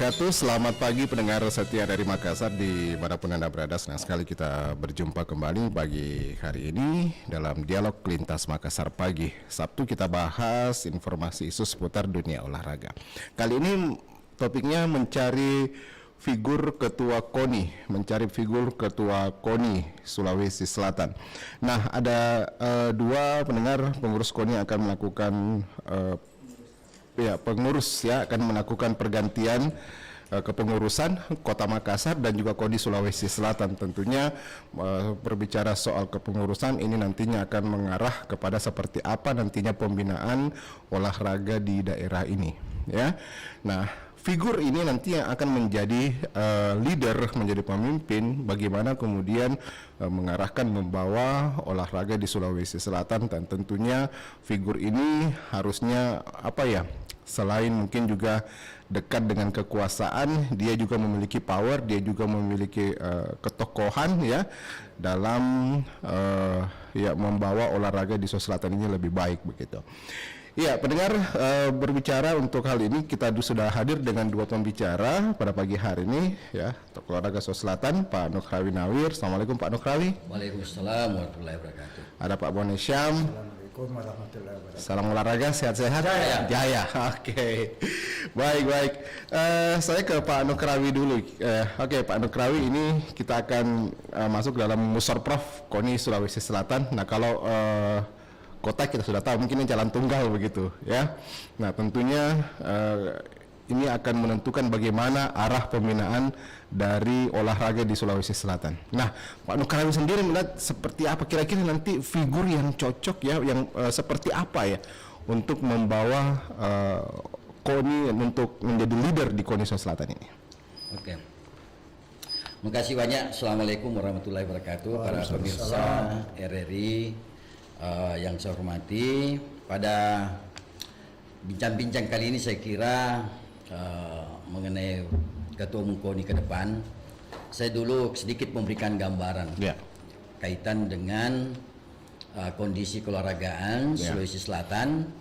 wabarakatuh. Selamat pagi pendengar setia dari Makassar dimanapun Anda berada. Senang sekali kita berjumpa kembali pagi hari ini dalam Dialog Lintas Makassar Pagi. Sabtu kita bahas informasi isu seputar dunia olahraga. Kali ini topiknya mencari figur ketua KONI Sulawesi Selatan. Nah, ada dua pendengar pengurus KONI akan melakukan pengurus akan melakukan pergantian kepengurusan Kota Makassar dan juga KONI Sulawesi Selatan. Tentunya berbicara soal kepengurusan ini nantinya akan mengarah kepada seperti apa nantinya pembinaan olahraga di daerah ini, ya. Nah, figur ini nanti yang akan menjadi leader, menjadi pemimpin bagaimana kemudian mengarahkan, membawa olahraga di Sulawesi Selatan. Dan tentunya figur ini harusnya selain mungkin juga dekat dengan kekuasaan, dia juga memiliki power, dia juga memiliki ketokohan ya dalam membawa olahraga di Sulawesi Selatan ini lebih baik begitu. Ya, pendengar, berbicara untuk hal ini kita sudah hadir dengan dua pembicara pada pagi hari ini ya, Tokoh Olahraga Sulawesi Selatan, Pak Nukrawi Nawir. Assalamualaikum Pak Nukrawi. Waalaikumsalam warahmatullahi wabarakatuh. Ada Pak Bone Syam. Assalamualaikum warahmatullahi wabarakatuh. Salam olahraga, sehat-sehat. Jaya. Oke. Baik. Saya ke Pak Nukrawi dulu. Oke, Pak Nukrawi, ini kita akan masuk dalam Musorprov KONI Sulawesi Selatan. Nah, kalau kota kita sudah tahu mungkin ini jalan tunggal begitu ya. Nah, tentunya ini akan menentukan bagaimana arah pembinaan dari olahraga di Sulawesi Selatan. Nah, Pak Nukrawi sendiri melihat seperti apa kira-kira nanti figur yang cocok ya, yang seperti apa ya untuk membawa KONI untuk menjadi leader di KONI Sulawesi Selatan ini. Oke. Makasih banyak. Assalamualaikum warahmatullahi wabarakatuh. Para pemirsa RRI yang saya hormati, pada bincang-bincang kali ini saya kira mengenai Ketua Umum KONI ke depan, saya dulu sedikit memberikan gambaran kaitan dengan kondisi keolahragaan Sulawesi Selatan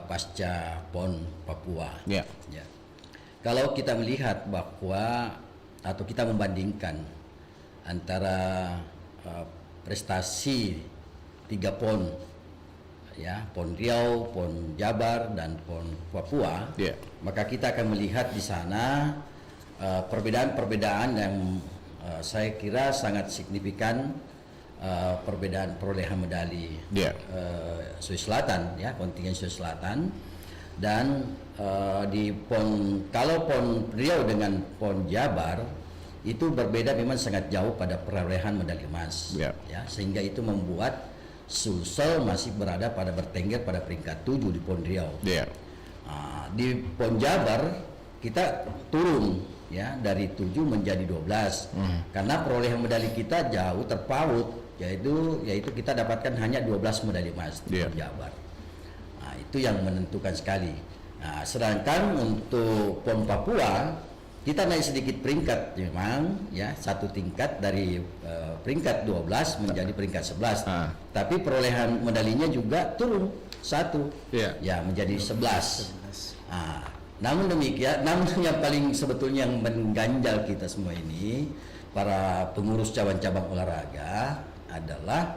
pasca PON Papua. Ya. Kalau kita melihat bahwa atau kita membandingkan antara prestasi 3 PON ya, PON Riau, PON Jabar dan PON Papua, maka kita akan melihat di sana perbedaan-perbedaan yang saya kira sangat signifikan, perbedaan perolehan medali Sulawesi Selatan ya, kontingen Sulawesi Selatan. Dan kalau PON Riau dengan PON Jabar itu berbeda, memang sangat jauh pada perolehan medali emas ya, sehingga itu membuat Sulsel masih bertengger pada peringkat 7 di PON Riau. Di PON Jabar kita turun ya dari 7 menjadi 12 karena perolehan medali kita jauh terpaut, yaitu kita dapatkan hanya 12 medali emas di PON Jabar. Nah, itu yang menentukan sekali. Nah, sedangkan untuk PON Papua kita naik sedikit peringkat, memang ya, satu tingkat dari peringkat 12 menjadi peringkat 11. Tapi perolehan medalinya juga turun satu, ya menjadi 11. Namun demikian, yang paling sebetulnya yang mengganjal kita semua ini, para pengurus cabang-cabang olahraga, adalah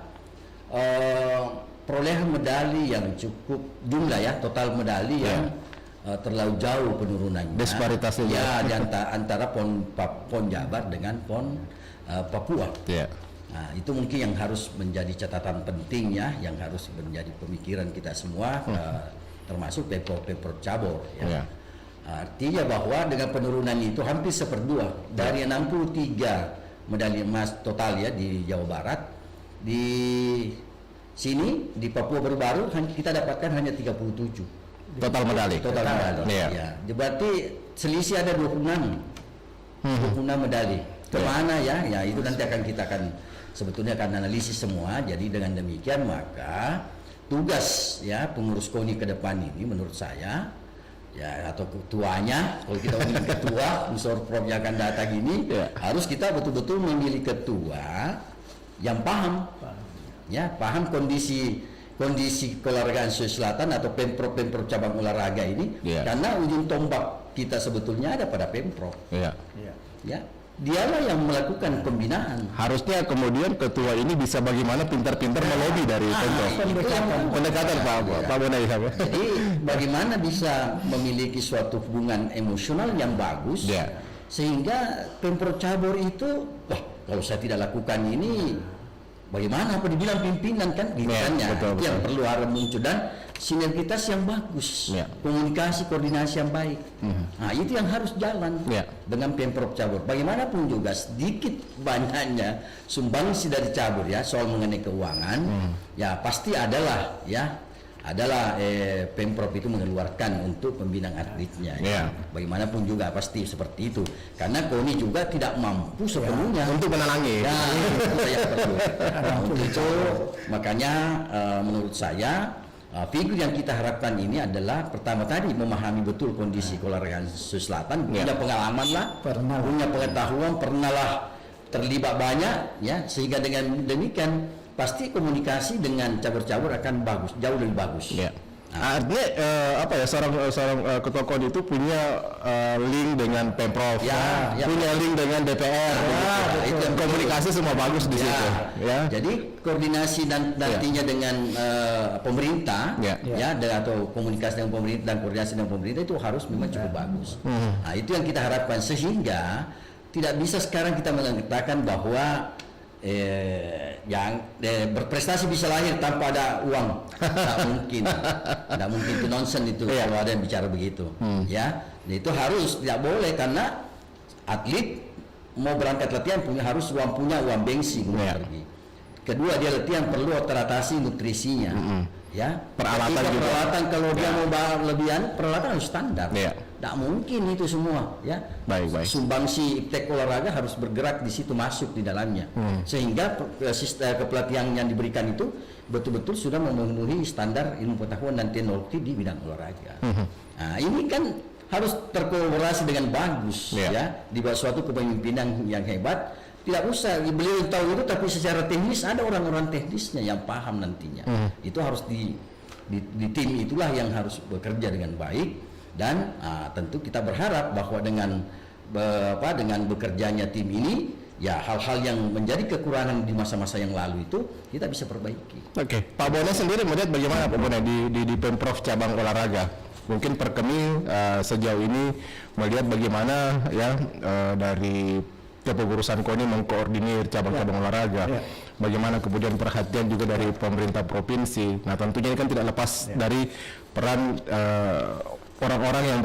perolehan medali yang cukup jumlah ya, total medali yang terlalu jauh penurunannya. Disparitasnya ya di antara PON Jabar dengan PON Papua. Nah, itu mungkin yang harus menjadi catatan penting ya, yang harus menjadi pemikiran kita semua, termasuk Pemprov Cabur ya. Artinya bahwa dengan penurunan itu hampir 1/2 dari 63 medali emas total ya di Jawa Barat, di sini di Papua baru kita dapatkan hanya 37 total medali. Ya. Berarti selisih ada 26 medali. Kemana ya? Ya itu nanti kita akan sebetulnya akan analisis semua. Jadi dengan demikian maka tugas ya pengurus KONI ke depan ini menurut saya ya, atau ketuanya, kalau kita memilih ketua Musorprov yang akan datang ini, harus kita betul-betul memilih ketua yang paham kondisi keolahragaan Sulawesi Selatan atau pemprov cabang olahraga ini, karena ujung tombak kita sebetulnya ada pada Pemprov. Ya. Iya. Ya, dialah yang melakukan pembinaan. Harusnya kemudian ketua ini bisa bagaimana pintar-pintar melobi dari Pemprov. Pendekatan Pak Bonai. Jadi bagaimana bisa memiliki suatu hubungan emosional yang bagus, Ya. sehingga Pemprov Cabur itu, wah kalau saya tidak lakukan ini, bagaimana apa dibilang pimpinan kan, gitu Ya, kan ya. betul, Itu yang betul. perlu harus muncul, dan sinergitas yang bagus, Ya. komunikasi koordinasi yang baik. Nah itu yang harus jalan Ya. dengan Pemprov Cabur. Bagaimanapun juga sedikit banyaknya sumbangsi dari Cabur ya soal mengenai keuangan, ya pasti adalah Pemprov itu mengeluarkan untuk pembinaan atletnya. Ya. Bagaimanapun juga pasti seperti itu. Karena KONI juga tidak mampu sepenuhnya Untuk menalangi. Ya, itu saya perlu. Nah, untuk itu makanya menurut saya figur yang kita harapkan ini adalah pertama tadi memahami betul kondisi keolahragaan Sulawesi Selatan, Ya. punya pengalaman lah, Pernah. punya pengetahuan, pernah lah terlibat banyak ya, sehingga dengan demikian pasti komunikasi dengan cabur-cabur akan bagus, jauh lebih bagus. Ya. Artinya seorang ketua KONI itu punya link dengan Pemprov, Ya, ya. punya link dengan DPR, betul. Itu yang komunikasi semua bagus di situ. Ya. Jadi koordinasi dan nantinya dengan pemerintah, Ya. atau komunikasi dengan pemerintah dan koordinasi dengan pemerintah itu harus memang cukup bagus. Nah itu yang kita harapkan, sehingga tidak bisa sekarang kita mengatakan bahwa berprestasi bisa lahir tanpa ada uang. Tidak mungkin, tidak mungkin, itu nonsen itu kalau ada yang bicara begitu. Ya, itu harus, tidak boleh, karena atlet mau berangkat latihan harus punya uang bensin untuk pergi. Kedua, dia latihan perlu teratasi nutrisinya. Ya, Peralatan Ketika juga. peralatan kalau dia mau lebihan, peralatan harus standar. Ya. Tidak mungkin itu semua, ya. Baik. Sumbangsi iptek olahraga harus bergerak di situ, masuk di dalamnya, sehingga sistem kepelatihan yang diberikan itu betul-betul sudah memenuhi standar ilmu pengetahuan dan teknologi di bidang olahraga. Nah ini kan harus terkolaborasi dengan bagus, ya, di bawah suatu kepemimpinan yang hebat. Tidak usah beliau tahu itu, tapi secara teknis ada orang-orang teknisnya yang paham nantinya. Itu harus di tim itulah yang harus bekerja dengan baik. Dan tentu kita berharap bahwa dengan bekerjanya tim ini, ya hal-hal yang menjadi kekurangan di masa-masa yang lalu itu kita bisa perbaiki. Oke, Pak Bonai sendiri melihat bagaimana Pak Bonai di Pemprov cabang olahraga? Mungkin Perkemi sejauh ini melihat bagaimana ya dari kepengurusan KONI mengkoordinir cabang-cabang olahraga. Bagaimana kemudian perhatian juga dari pemerintah provinsi. Nah tentunya ini kan tidak lepas dari peran orang-orang yang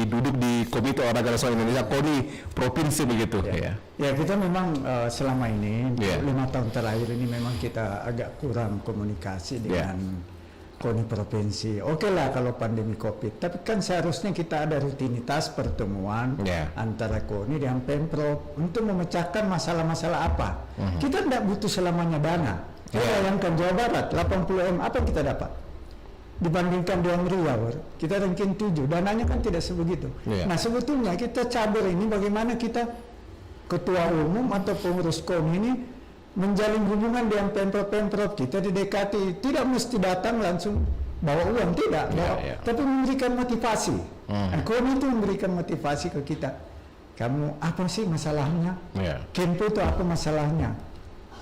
duduk di Komite Olahraga Nasional Indonesia KONI provinsi begitu. Ya kita memang selama ini 5 Ya. tahun terakhir ini memang kita agak kurang komunikasi dengan KONI provinsi. Oke lah kalau pandemi COVID, tapi kan seharusnya kita ada rutinitas pertemuan antara KONI dengan Pemprov untuk memecahkan masalah-masalah apa. Kita tidak butuh selamanya dana. Kita bayangkan Jawa Barat 80 M, apa yang kita dapat? Dibandingkan dengan Riau, kita ranking 7, dananya kan tidak sebegitu. Nah sebetulnya kita cabur ini bagaimana kita ketua umum atau pengurus KONI ini menjalin hubungan dengan pemprov kita di DKT, tidak mesti datang langsung bawa uang, tidak, tapi memberikan motivasi. Nah, KONI itu memberikan motivasi ke kita. Kamu apa sih masalahnya? Kempo itu apa masalahnya?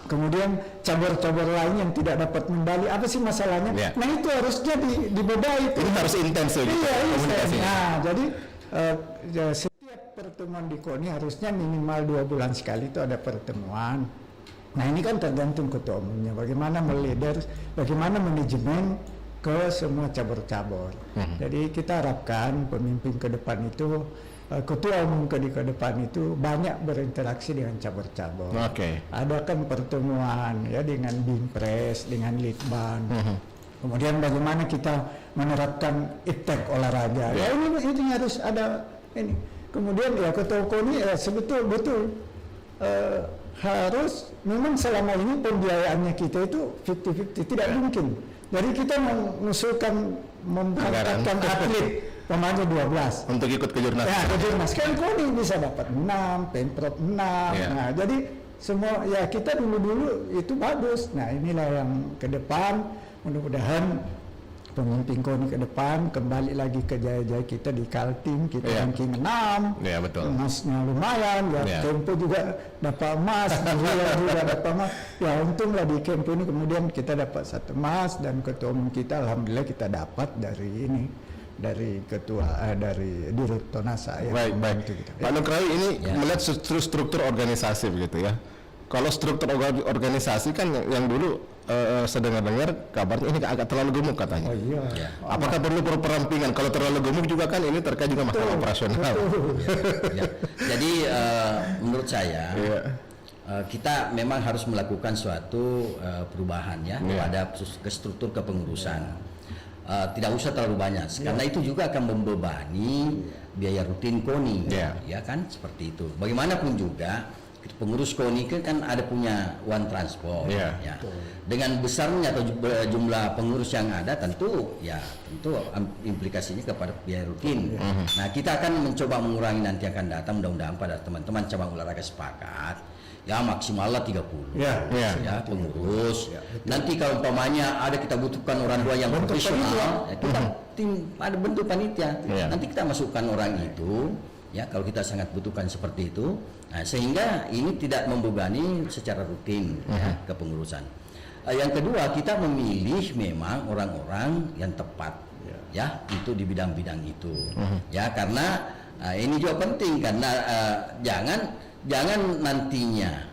Kemudian cabur-cabur lain yang tidak dapat medali, apa sih masalahnya? Nah itu harusnya dibedahi. Ini harus intens ya. Nah jadi setiap pertemuan di KONI harusnya minimal 2 bulan sekali itu ada pertemuan. Nah ini kan tergantung ketua umumnya, bagaimana melider, bagaimana manajemen ke semua cabur-cabur. Jadi kita harapkan pemimpin ke depan itu, ketua umum ke depan itu banyak berinteraksi dengan cabur-cabur. Adakan pertemuan ya dengan Binpres, dengan Litbang. Kemudian bagaimana kita menerapkan iptek olahraga. Ya ini harus ada ini. Kemudian ya ketua KONI betul harus memang selama ini pembiayaannya kita itu 50-50, tidak mungkin. Jadi kita mengusulkan memberangkatkan atlet pemainnya 12 untuk ikut ke Jurnas. Ya, ke Jurnas kan KONI bisa dapat 6, Pemprov 6. Nah, jadi semua ya kita dulu itu bagus. Nah, inilah yang ke depan mudah-mudahan pemimpin KONI ke depan, kembali lagi ke jaya-jaya kita di Kaltim, kita ranking 6. Iya, betul. Emasnya lumayan, ya Kempo juga dapat emas, Buria juga dapat emas. Ya untunglah di Kempo ini kemudian kita dapat 1 emas, dan ketua umum kita alhamdulillah kita dapat dari ketua dari Dirut Tonasa ya. Baik. Pak Nugrawi, ini melihat struktur organisasi begitu ya. Kalau struktur organisasi kan yang dulu sedengar-dengar kabarnya ini agak terlalu gemuk katanya. Oh iya. Apakah perlu perampingan? Kalau terlalu gemuk juga kan ini terkait juga masalah operasional. Ya. Jadi menurut saya kita memang harus melakukan suatu perubahan ya pada struktur kepengurusan. Tidak usah terlalu banyak karena itu juga akan membebani biaya rutin KONI, ya kan seperti itu. Bagaimanapun juga pengurus KONI kan ada punya uang transport, ya. Dengan besarnya atau jumlah pengurus yang ada tentu implikasinya kepada biaya rutin. Nah, kita akan mencoba mengurangi nanti akan datang mudah-mudahan pada teman-teman cabang olahraga sepakat ya maksimalnya 30 pengurus. Nanti kalau umpamanya kita butuhkan orang tua yang profesional, kita ada bentuk panitia. Nanti kita masukkan orang itu. Ya, kalau kita sangat butuhkan seperti itu, nah, sehingga ini tidak membebani secara rutin kepengurusan. Yang kedua, kita memilih memang orang-orang yang tepat, ya, itu di bidang-bidang itu, ya, karena ini juga penting karena jangan nantinya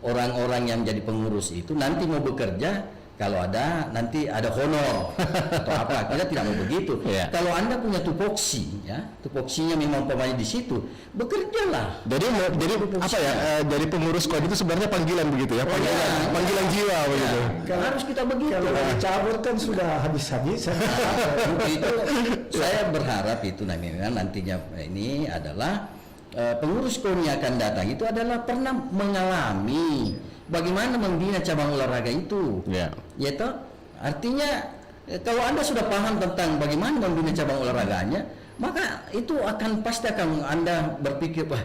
orang-orang yang jadi pengurus itu nanti mau bekerja. Kalau nanti ada honor atau apa, kita tidak mau begitu. Kalau Anda punya tupoksi, ya, tupoksinya memang pemain di situ, bekerjalah. Jadi apa ya? Jadi pengurus KONI itu sebenarnya panggilan begitu ya, panggilan jiwa begitu. Harus kita begitu. Kalau dicabut kan sudah habis-habisan. Itu saya berharap itu nantinya ini adalah pengurus KONI akan datang itu adalah pernah mengalami bagaimana membina cabang olahraga itu, ya toh. Artinya kalau Anda sudah paham tentang bagaimana membina cabang olahraganya, maka itu pasti akan Anda berpikir, wah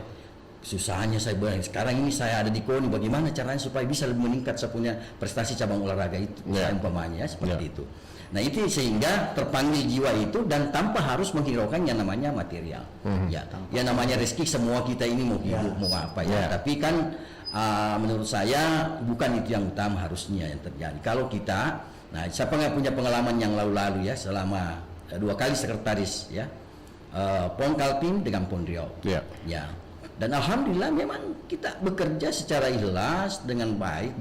susahnya saya sekarang ini saya ada di KONI, bagaimana caranya supaya bisa lebih meningkat saya punya prestasi cabang olahraga itu, umpamanya seperti itu. Nah itu sehingga terpanggil jiwa itu dan tanpa harus menghiraukan yang namanya material, yang namanya rezeki semua kita ini mau hidup mau apa ya, tapi kan menurut saya bukan itu yang utama harusnya yang terjadi. Kalau kita, siapa yang punya pengalaman yang lalu-lalu ya, selama 2 kali sekretaris ya, PON Kaltim dengan PON Riau, ya, dan alhamdulillah memang kita bekerja secara ikhlas dengan baik,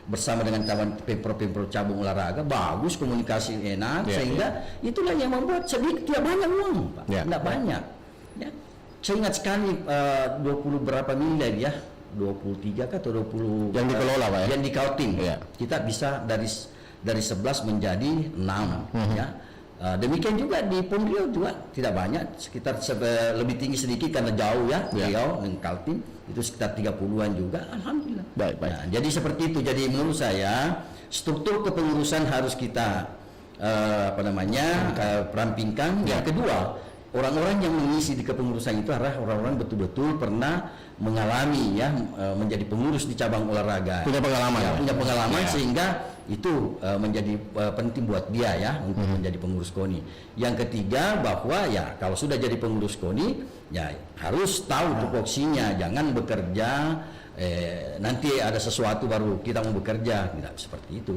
bersama dengan pemprov cabang olahraga bagus, komunikasi enak, sehingga itulah yang membuat sedikit tidak banyak uang, Pak, tidak banyak. Ya. Saya ingat sekali 20 berapa miliar ya. 23 atau 20 yang dikelola Pak ya? Yang di Kaltim. Kita bisa dari 11 menjadi 6 ya. Demikian juga di PON Riau juga tidak banyak, sekitar lebih tinggi sedikit karena jauh ya, Riau dan Kaltim itu sekitar 30-an juga, alhamdulillah. Baik. Nah, jadi seperti itu. Jadi menurut saya struktur kepengurusan harus kita perampingkan. Yang kedua, orang-orang yang mengisi di kepengurusan itu adalah orang-orang betul-betul pernah mengalami menjadi pengurus di cabang olahraga, punya pengalaman sehingga itu menjadi penting buat dia ya untuk menjadi pengurus KONI. Yang ketiga bahwa ya kalau sudah jadi pengurus KONI ya harus tahu tupoksinya, jangan bekerja nanti ada sesuatu baru kita mau bekerja, tidak seperti itu.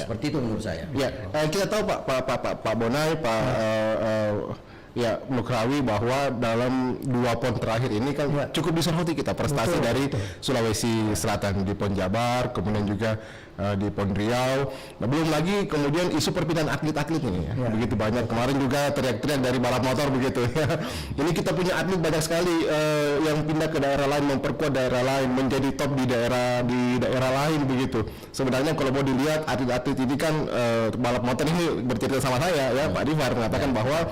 Seperti itu menurut saya. Kita tahu Pak Bonai, Nugrawi bahwa dalam 2 PON terakhir ini kan cukup disoroti kita prestasi dari Sulawesi Selatan di PON Jabar, kemudian juga di PON Riau. Nah, belum lagi kemudian isu perpindahan atlet-atlet ini begitu banyak. Kemarin juga teriak-teriak dari balap motor begitu ya. Ini kita punya atlet banyak sekali yang pindah ke daerah lain, memperkuat daerah lain, menjadi top di daerah lain begitu. Sebenarnya kalau mau dilihat atlet-atlet ini kan balap motor ini bercerita sama saya ya, Pak Difar mengatakan bahwa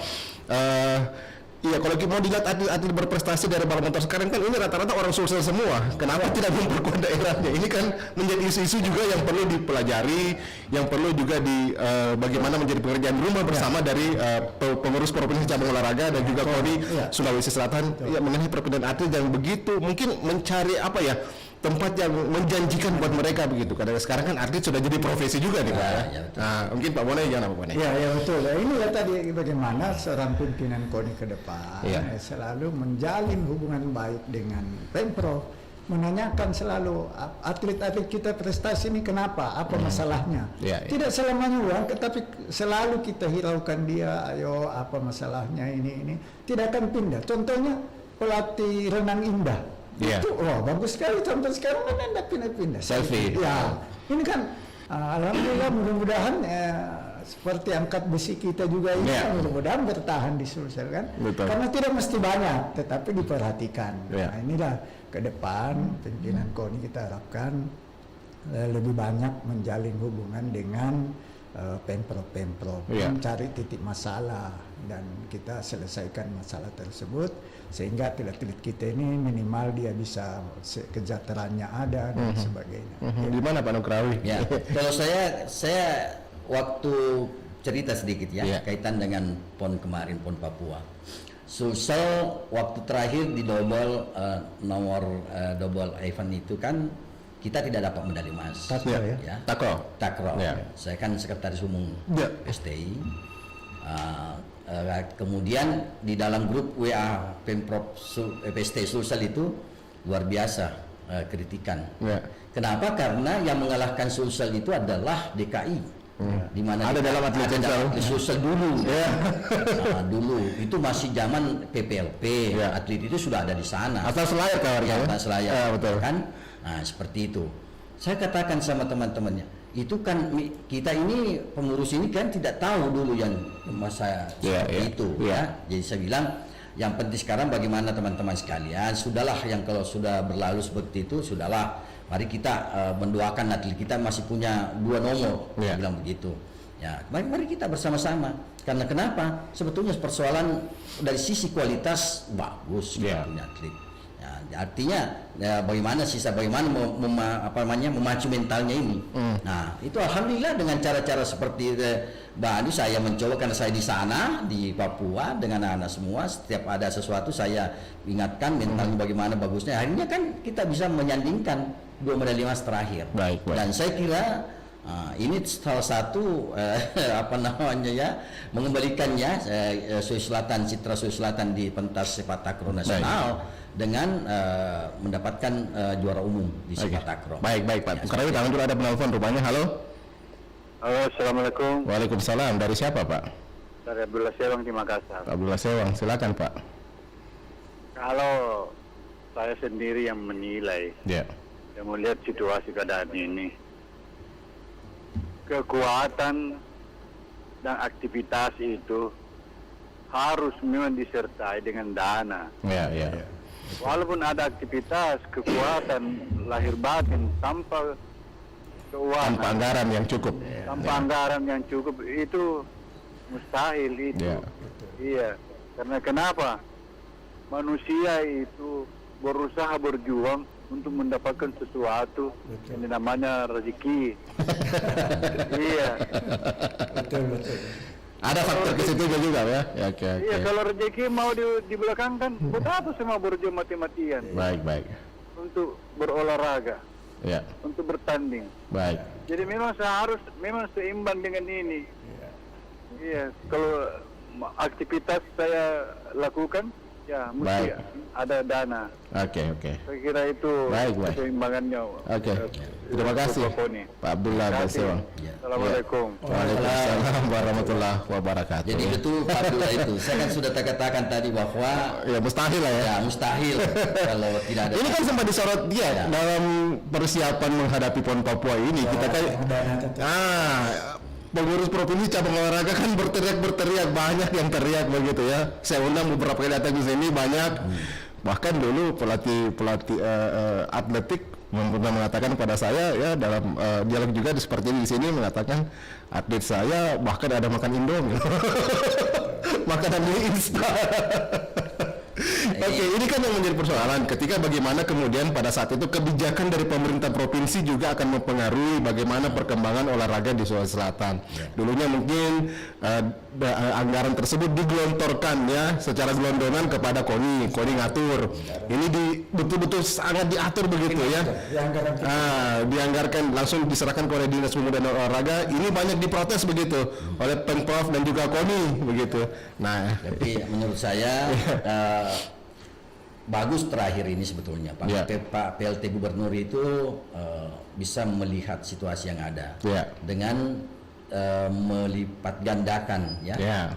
kalau kita mau dilihat atlet-atlet berprestasi dari balap motor sekarang kan ini rata-rata orang sukses semua. Kenapa tidak memperkuat daerahnya? Ini kan menjadi isu-isu juga yang perlu dipelajari, yang perlu juga bagaimana menjadi pekerjaan rumah bersama dari pengurus provinsi cabang olahraga dan juga KONI Sulawesi Selatan mengenai perpindahan atlet yang begitu mungkin mencari tempat yang menjanjikan buat mereka begitu. Karena sekarang kan atlet sudah jadi profesi juga nih Pak. Ya, betul. Nah, mungkin Pak Bonai jangan Pak Bonai. Ya, ya betul. Ya, inilah tadi bagaimana seorang pimpinan KONI ke depan selalu menjalin hubungan baik dengan Pemprov, menanyakan selalu atlet-atlet kita prestasi ini kenapa, apa masalahnya. Tidak selamanya uang, tetapi selalu kita hiraukan dia, ayo apa masalahnya ini. Tidak akan pindah. Contohnya pelatih renang Indah. Itu bagus sekali sampai sekarang kan tidak pindah-pindah. Selfie. Ya, ini kan alhamdulillah mudah-mudahan seperti angkat besi kita juga ini mudah-mudahan bertahan di Sulsel kan. Betul. Karena tidak mesti banyak, tetapi diperhatikan. Nah, inilah ke depan pimpinan KONI kita harapkan lebih banyak menjalin hubungan dengan Pemprov, mencari titik masalah dan kita selesaikan masalah tersebut sehingga atlet-atlet kita ini minimal dia bisa kesejahteraannya ada dan sebagainya. Di mana Pak Nukrawi? Ya, kalau saya waktu cerita sedikit kaitan dengan PON kemarin, PON Papua. Sulsel waktu terakhir di double nomor double event itu kan kita tidak dapat medali emas. Takraw. Saya kan sekretaris umum STI. Kemudian di dalam grup WA Pemprov PST Sulsel itu luar biasa kritikan. Kenapa? Karena yang mengalahkan Sulsel itu adalah DKI. Di mana ada dalam atlet Sulsel dulu. Dulu itu masih zaman PPLP. Atlet itu sudah ada di sana. Asal Selayar kawan-kawan. Asal Selayar. Betul. Kan? Nah, seperti itu. Saya katakan sama teman-temannya, itu kan kita ini pengurus ini kan tidak tahu dulu yang masa seperti itu Jadi saya bilang yang penting sekarang bagaimana teman-teman sekalian, sudahlah yang kalau sudah berlalu seperti itu sudahlah, mari kita mendoakan atlet kita masih punya 2 nomor. Saya bilang begitu. Ya, mari kita bersama-sama. Karena kenapa? Sebetulnya persoalan dari sisi kualitas bagus punya atlet. Artinya bagaimana memacu mentalnya ini. Nah, itu alhamdulillah dengan cara-cara seperti Mbak Andi saya mencoba karena saya di sana di Papua dengan anak-anak semua, setiap ada sesuatu saya ingatkan mentalnya bagaimana bagusnya. Akhirnya kan kita bisa menyandingkan 2 medali emas terakhir. Dan saya kira ini salah satu mengembalikannya Sulawesi Selatan, citra Sulawesi Selatan di pentas sepak takraw nasional dengan mendapatkan juara umum di sepak takraw. Baik Pak. Karena tangan dulu ada penelpon rupanya. Halo. Halo, assalamualaikum. Waalaikumsalam. Dari siapa Pak? Dari Abdullah Sewang di Makassar. Abdullah Sewang, silakan Pak. Kalau saya sendiri yang menilai, yang melihat situasi keadaan ini, kekuatan dan aktivitas itu harus memang disertai dengan dana. Walaupun ada aktivitas, kekuatan lahir batin tanpa keuangan, tanpa anggaran yang cukup, anggaran yang cukup itu mustahil itu. Karena kenapa? Manusia itu berusaha berjuang untuk mendapatkan sesuatu yang namanya rezeki. Betul. Ada faktor ke situ juga ya. Kalau rezeki mau dibelakangkan, buat apa semua berjuang mati-matian? Baik. Untuk berolahraga, untuk bertanding. Jadi memang memang seimbang dengan ini. Kalau aktivitas saya lakukan, mesti ada dana. Saya kira itu keseimbangannya. Terima kasih Pak Abdullah Basewang. Assalamualaikum. Waalaikumsalam warahmatullahi wabarakatuh. Jadi betul Pak Abdullah itu. Saya kan sudah katakan tadi bahwa mustahil lah ya. Mustahil kalau tidak ada. Ini kan sempat disorot dia dalam persiapan menghadapi PON Papua ini. Kita kan pengurus provinsi cabang olahraga kan berteriak banyak yang teriak begitu ya. Saya undang beberapa kali datang di sini banyak. Bahkan dulu pelatih atletik pernah mengatakan kepada saya dalam dialog juga seperti ini di sini mengatakan atlet saya bahkan ada makan Indomie. Makanan mie instan. Oke, ini kan yang menjadi persoalan ketika bagaimana kemudian pada saat itu kebijakan dari pemerintah provinsi juga akan mempengaruhi bagaimana perkembangan olahraga di Sulawesi Selatan. Dulunya mungkin anggaran tersebut digelontorkan ya secara gelondongan kepada KONI ngatur. Ini betul-betul sangat diatur begitu ya. Dianggarkan langsung diserahkan kepada Dinas Pemuda dan Olahraga. Ini banyak diprotes begitu oleh Pemprov dan juga KONI begitu. Nah, tapi menurut saya bagus terakhir ini sebetulnya Pak PLT Gubernur itu bisa melihat situasi yang ada dengan melipat gandakan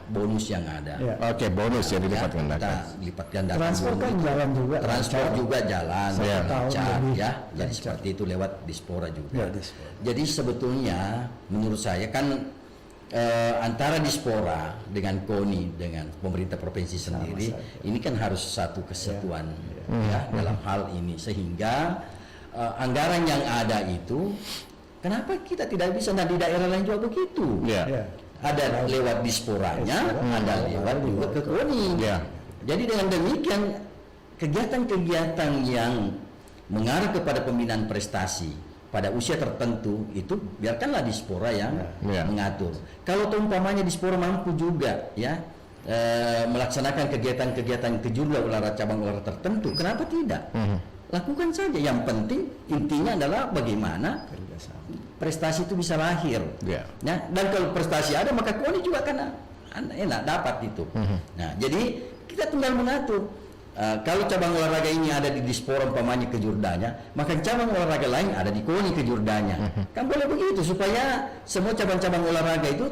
bonus yang ada. Oke, bonus yang dilipat gandakan. Kita lipat gandakan. Transport kan jalan juga. Transport juga jalan, lancar ya. Jadi lancar. seperti itu lewat Dispora juga. Ya, Dispora. Jadi sebetulnya menurut saya kan antara Dispora dengan KONI dengan pemerintah provinsi sendiri ini kan harus satu kesatuan ya dalam hal ini sehingga anggaran yang ada itu kenapa kita tidak bisa di daerah lain juga begitu? Ada lewat Disporanya, ada lewat juga ke KONI. Jadi dengan demikian kegiatan-kegiatan yang mengarah kepada pembinaan prestasi pada usia tertentu itu biarkanlah Dispora yang mengatur. Kalau umpamanya Dispora mampu juga ya melaksanakan kegiatan-kegiatan kejuruan olahraga cabang olahraga tertentu, kenapa tidak? Lakukan saja. Yang penting intinya adalah bagaimana prestasi itu bisa lahir. Ya, dan kalau prestasi ada maka KONI juga kan enak dapat itu. Nah, jadi kita tinggal mengatur. Kalau cabang olahraga ini ada di Dispora umpamanya kejurdanya, maka cabang olahraga lain ada di KONI kejurdanya. Kan boleh begitu supaya semua cabang-cabang olahraga itu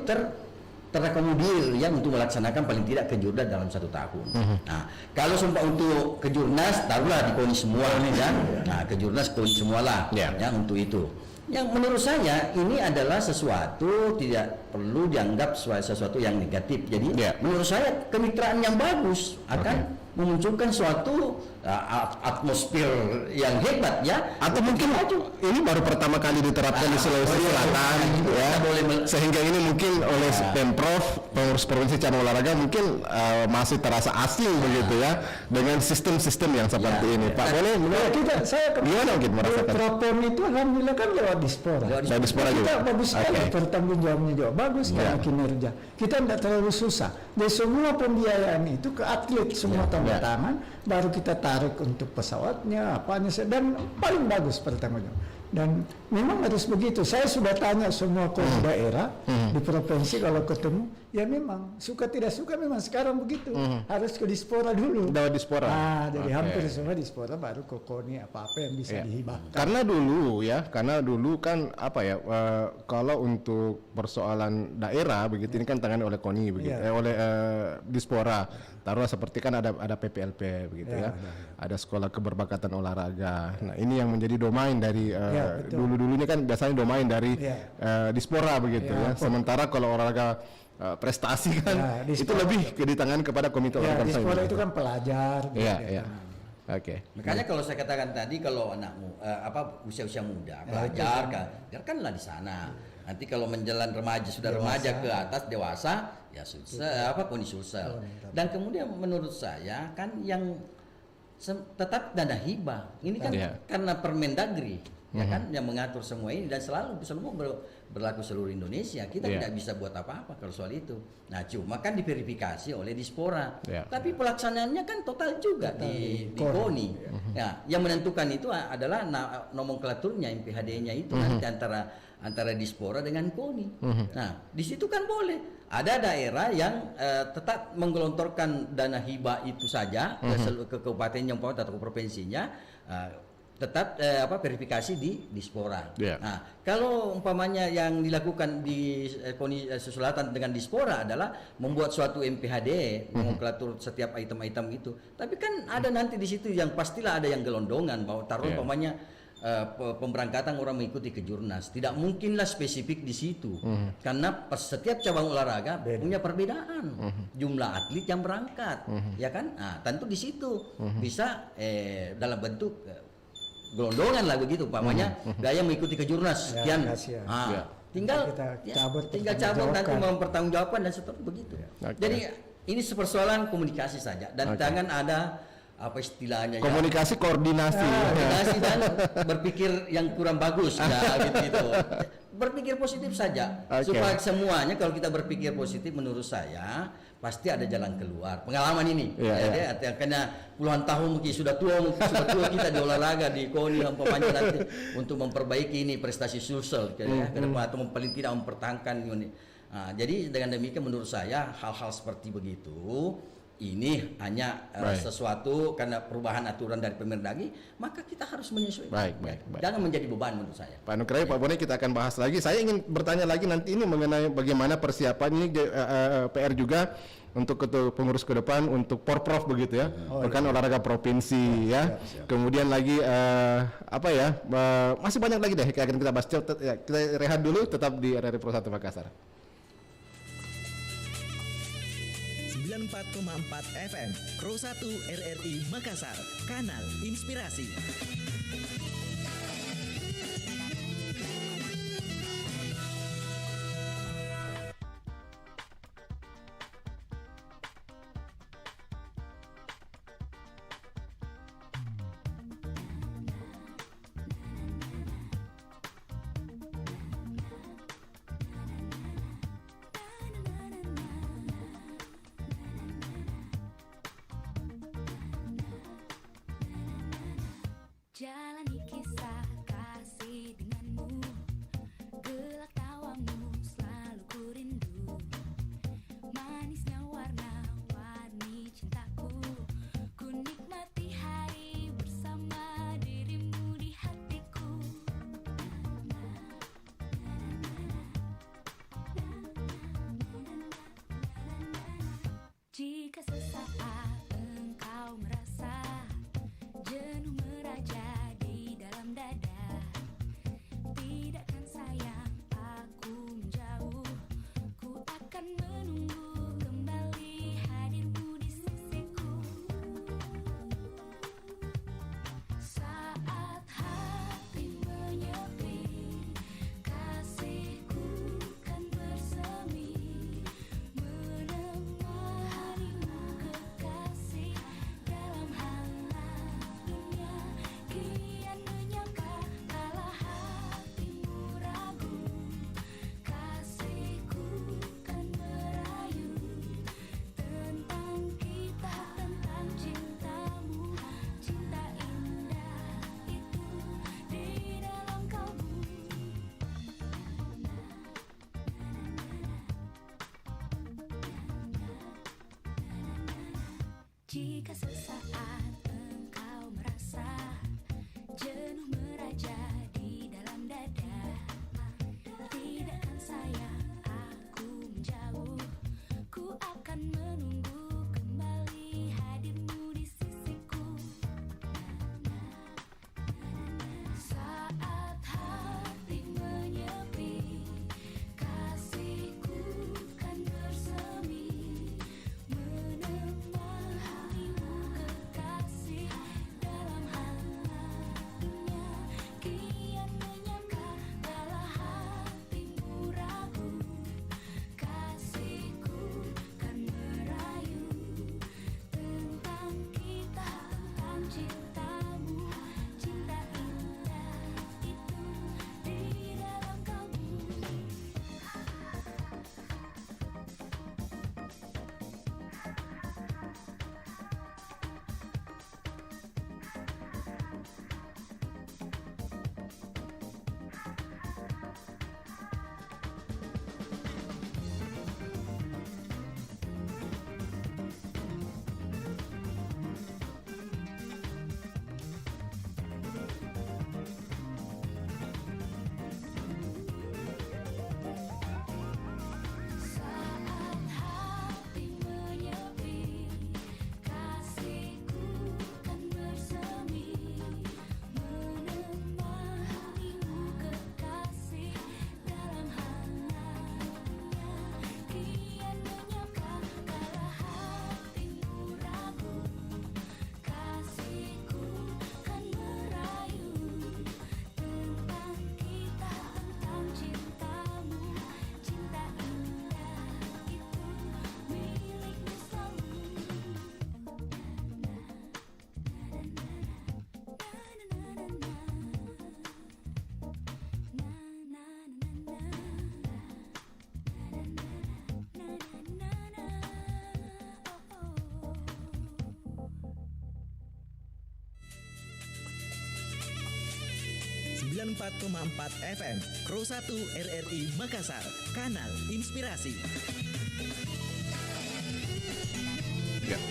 terakomodir ya untuk melaksanakan paling tidak kejurda dalam 1 tahun. Nah, kalau sumpah untuk kejurnas taruhlah di KONI semua ya. Nah, kejurnas KONI semualah ya untuk itu. Yang menurut saya ini adalah sesuatu tidak perlu dianggap sesuatu yang negatif. Jadi menurut saya kemitraan yang bagus akan memunculkan suatu atmosfer yang hebat ya. Atau mungkin ini baru pertama kali diterapkan di Sulawesi Selatan ya. Sehingga ini mungkin oleh Pemprov, pengurus provinsi cabang olahraga mungkin masih terasa asing begitu ya dengan sistem-sistem yang seperti ini. Pak, boleh saya gimana mungkin merasakan? Propon itu alhamdulillah kan lewat Dispora. Lewat Dispora juga. Kita bagus sekali pertanggung jawabnya juga bagus karena kinerja. Kita tidak terlalu susah. Dan semua pembiayaan itu ke atlet semua tanda tangan baru kita tarik untuk pesawatnya apanya dan paling bagus pertanggung jawab. Dan memang harus begitu. Saya sudah tanya semua ke daerah di provinsi kalau ketemu, ya memang suka tidak suka memang sekarang begitu. Harus ke Dispora dulu. Lewat Dispora. Jadi hampir semua Dispora baru ke KONI apa-apa yang bisa dihibahkan. Karena dulu kan apa ya kalau untuk persoalan daerah begitu ini kan tangani oleh KONI begitu, oleh Dispora. Taruhlah seperti kan ada PPLP begitu ada sekolah keberbakat olahraga. Nah ini yang menjadi domain dari dulu-dulunya kan biasanya domain dari Dispora begitu ya. Sementara kalau olahraga prestasi kan itu lebih ditangani kepada komite olahraga. Dispora itu kan pelajar. Oke. Makanya kalau saya katakan tadi kalau anakmu usia-usia muda pelajar biarkanlah di sana. Nanti kalau menjelang remaja remaja ke atas dewasa ya KONI Sulsel. Dan kemudian menurut saya kan yang tetap dana hibah ini kan karena Permendagri ya kan yang mengatur semua ini dan selalu semua berlaku seluruh Indonesia. Kita tidak bisa buat apa-apa kalau soal itu. Nah, cuma kan diverifikasi oleh Dispora. Tapi pelaksanaannya kan total juga di KONI. Ya, yang menentukan itu adalah nomenklaturnya MPHD-nya itu nanti antara Dispora dengan KONI. Nah, di situ kan boleh. Ada daerah yang tetap menggelontorkan dana hibah itu saja ke kabupatennya atau ke provinsinya tetap verifikasi di Dispora. Nah, kalau umpamanya yang dilakukan di KONI Selatan dengan Dispora adalah membuat suatu MPHD nomenklatur setiap item-item itu. Tapi kan ada nanti di situ yang pastilah ada yang gelondongan bahwa taruh umpamanya pemberangkatan orang mengikuti kejurnas tidak mungkinlah spesifik di situ karena setiap cabang olahraga punya perbedaan jumlah atlet yang berangkat ya kan. Nah, tentu di situ bisa dalam bentuk gelondongan lah begitu umpamanya gaya mengikuti kejurnas sekian. Tinggal cabut nanti mempertanggungjawabkan dan seterusnya begitu. Jadi ini persoalan komunikasi saja dan jangan ada apa istilahnya Komunikasi, koordinasi. komunikasi dan berpikir yang kurang bagus ya gitu. Berpikir positif saja supaya semuanya, kalau kita berpikir positif menurut saya pasti ada jalan keluar. Pengalaman ini karena puluhan tahun mungkin sudah tua kita di olahraga di KONI umpamanya nanti untuk memperbaiki ini prestasi Sulsel ke depan atau paling tidak mempertahankan ini. Nah, jadi dengan demikian menurut saya hal-hal seperti begitu ini hanya sesuatu karena perubahan aturan dari Permendagri, maka kita harus menyesuaikan. Baik. Jangan menjadi beban menurut saya. Pak Nukrai, Pak Boni, kita akan bahas lagi. Saya ingin bertanya lagi nanti ini mengenai bagaimana persiapan ini PR juga untuk pengurus ke depan untuk Porprov begitu ya, pekan olahraga provinsi ya. Siap. Kemudian lagi masih banyak lagi deh yang akan kita bahas. Kita rehat dulu, tetap di RRI Pro 1 Makassar. 94,4 FM Pro 1 RRI Makassar, kanal inspirasi. Jalani kisah kasih denganmu, gelak tawamu selalu ku rindu, manisnya warna-warni cintaku, ku nikmati hari bersama dirimu di hatiku. Jika sesaat engkau merasa jenuh meraja di dalam dada, tidakkan sayang aku menjauh, ku akan menunggu kembali hadirmu di sisiku. Saat hati menyepi, kasihku kan bersemi, menemanimu kekasih dalam hangat dunia. Kian menyangka kala hatimu ragu, kasihku kan merayu tentang kita, tentang cintamu, cinta indah itu di dalam kalbu. Jika sesaat engkau merasa jenuh meraja di dalam dada, tidakkan sayang aku menjauh, ku akan menunggu kembali hadirmu di sisiku. Saat hati menyepi, kasihku kan bersemi, menemanimu 94,4 FM Pro 1 RRI Makassar, Kanal Inspirasi. Ya.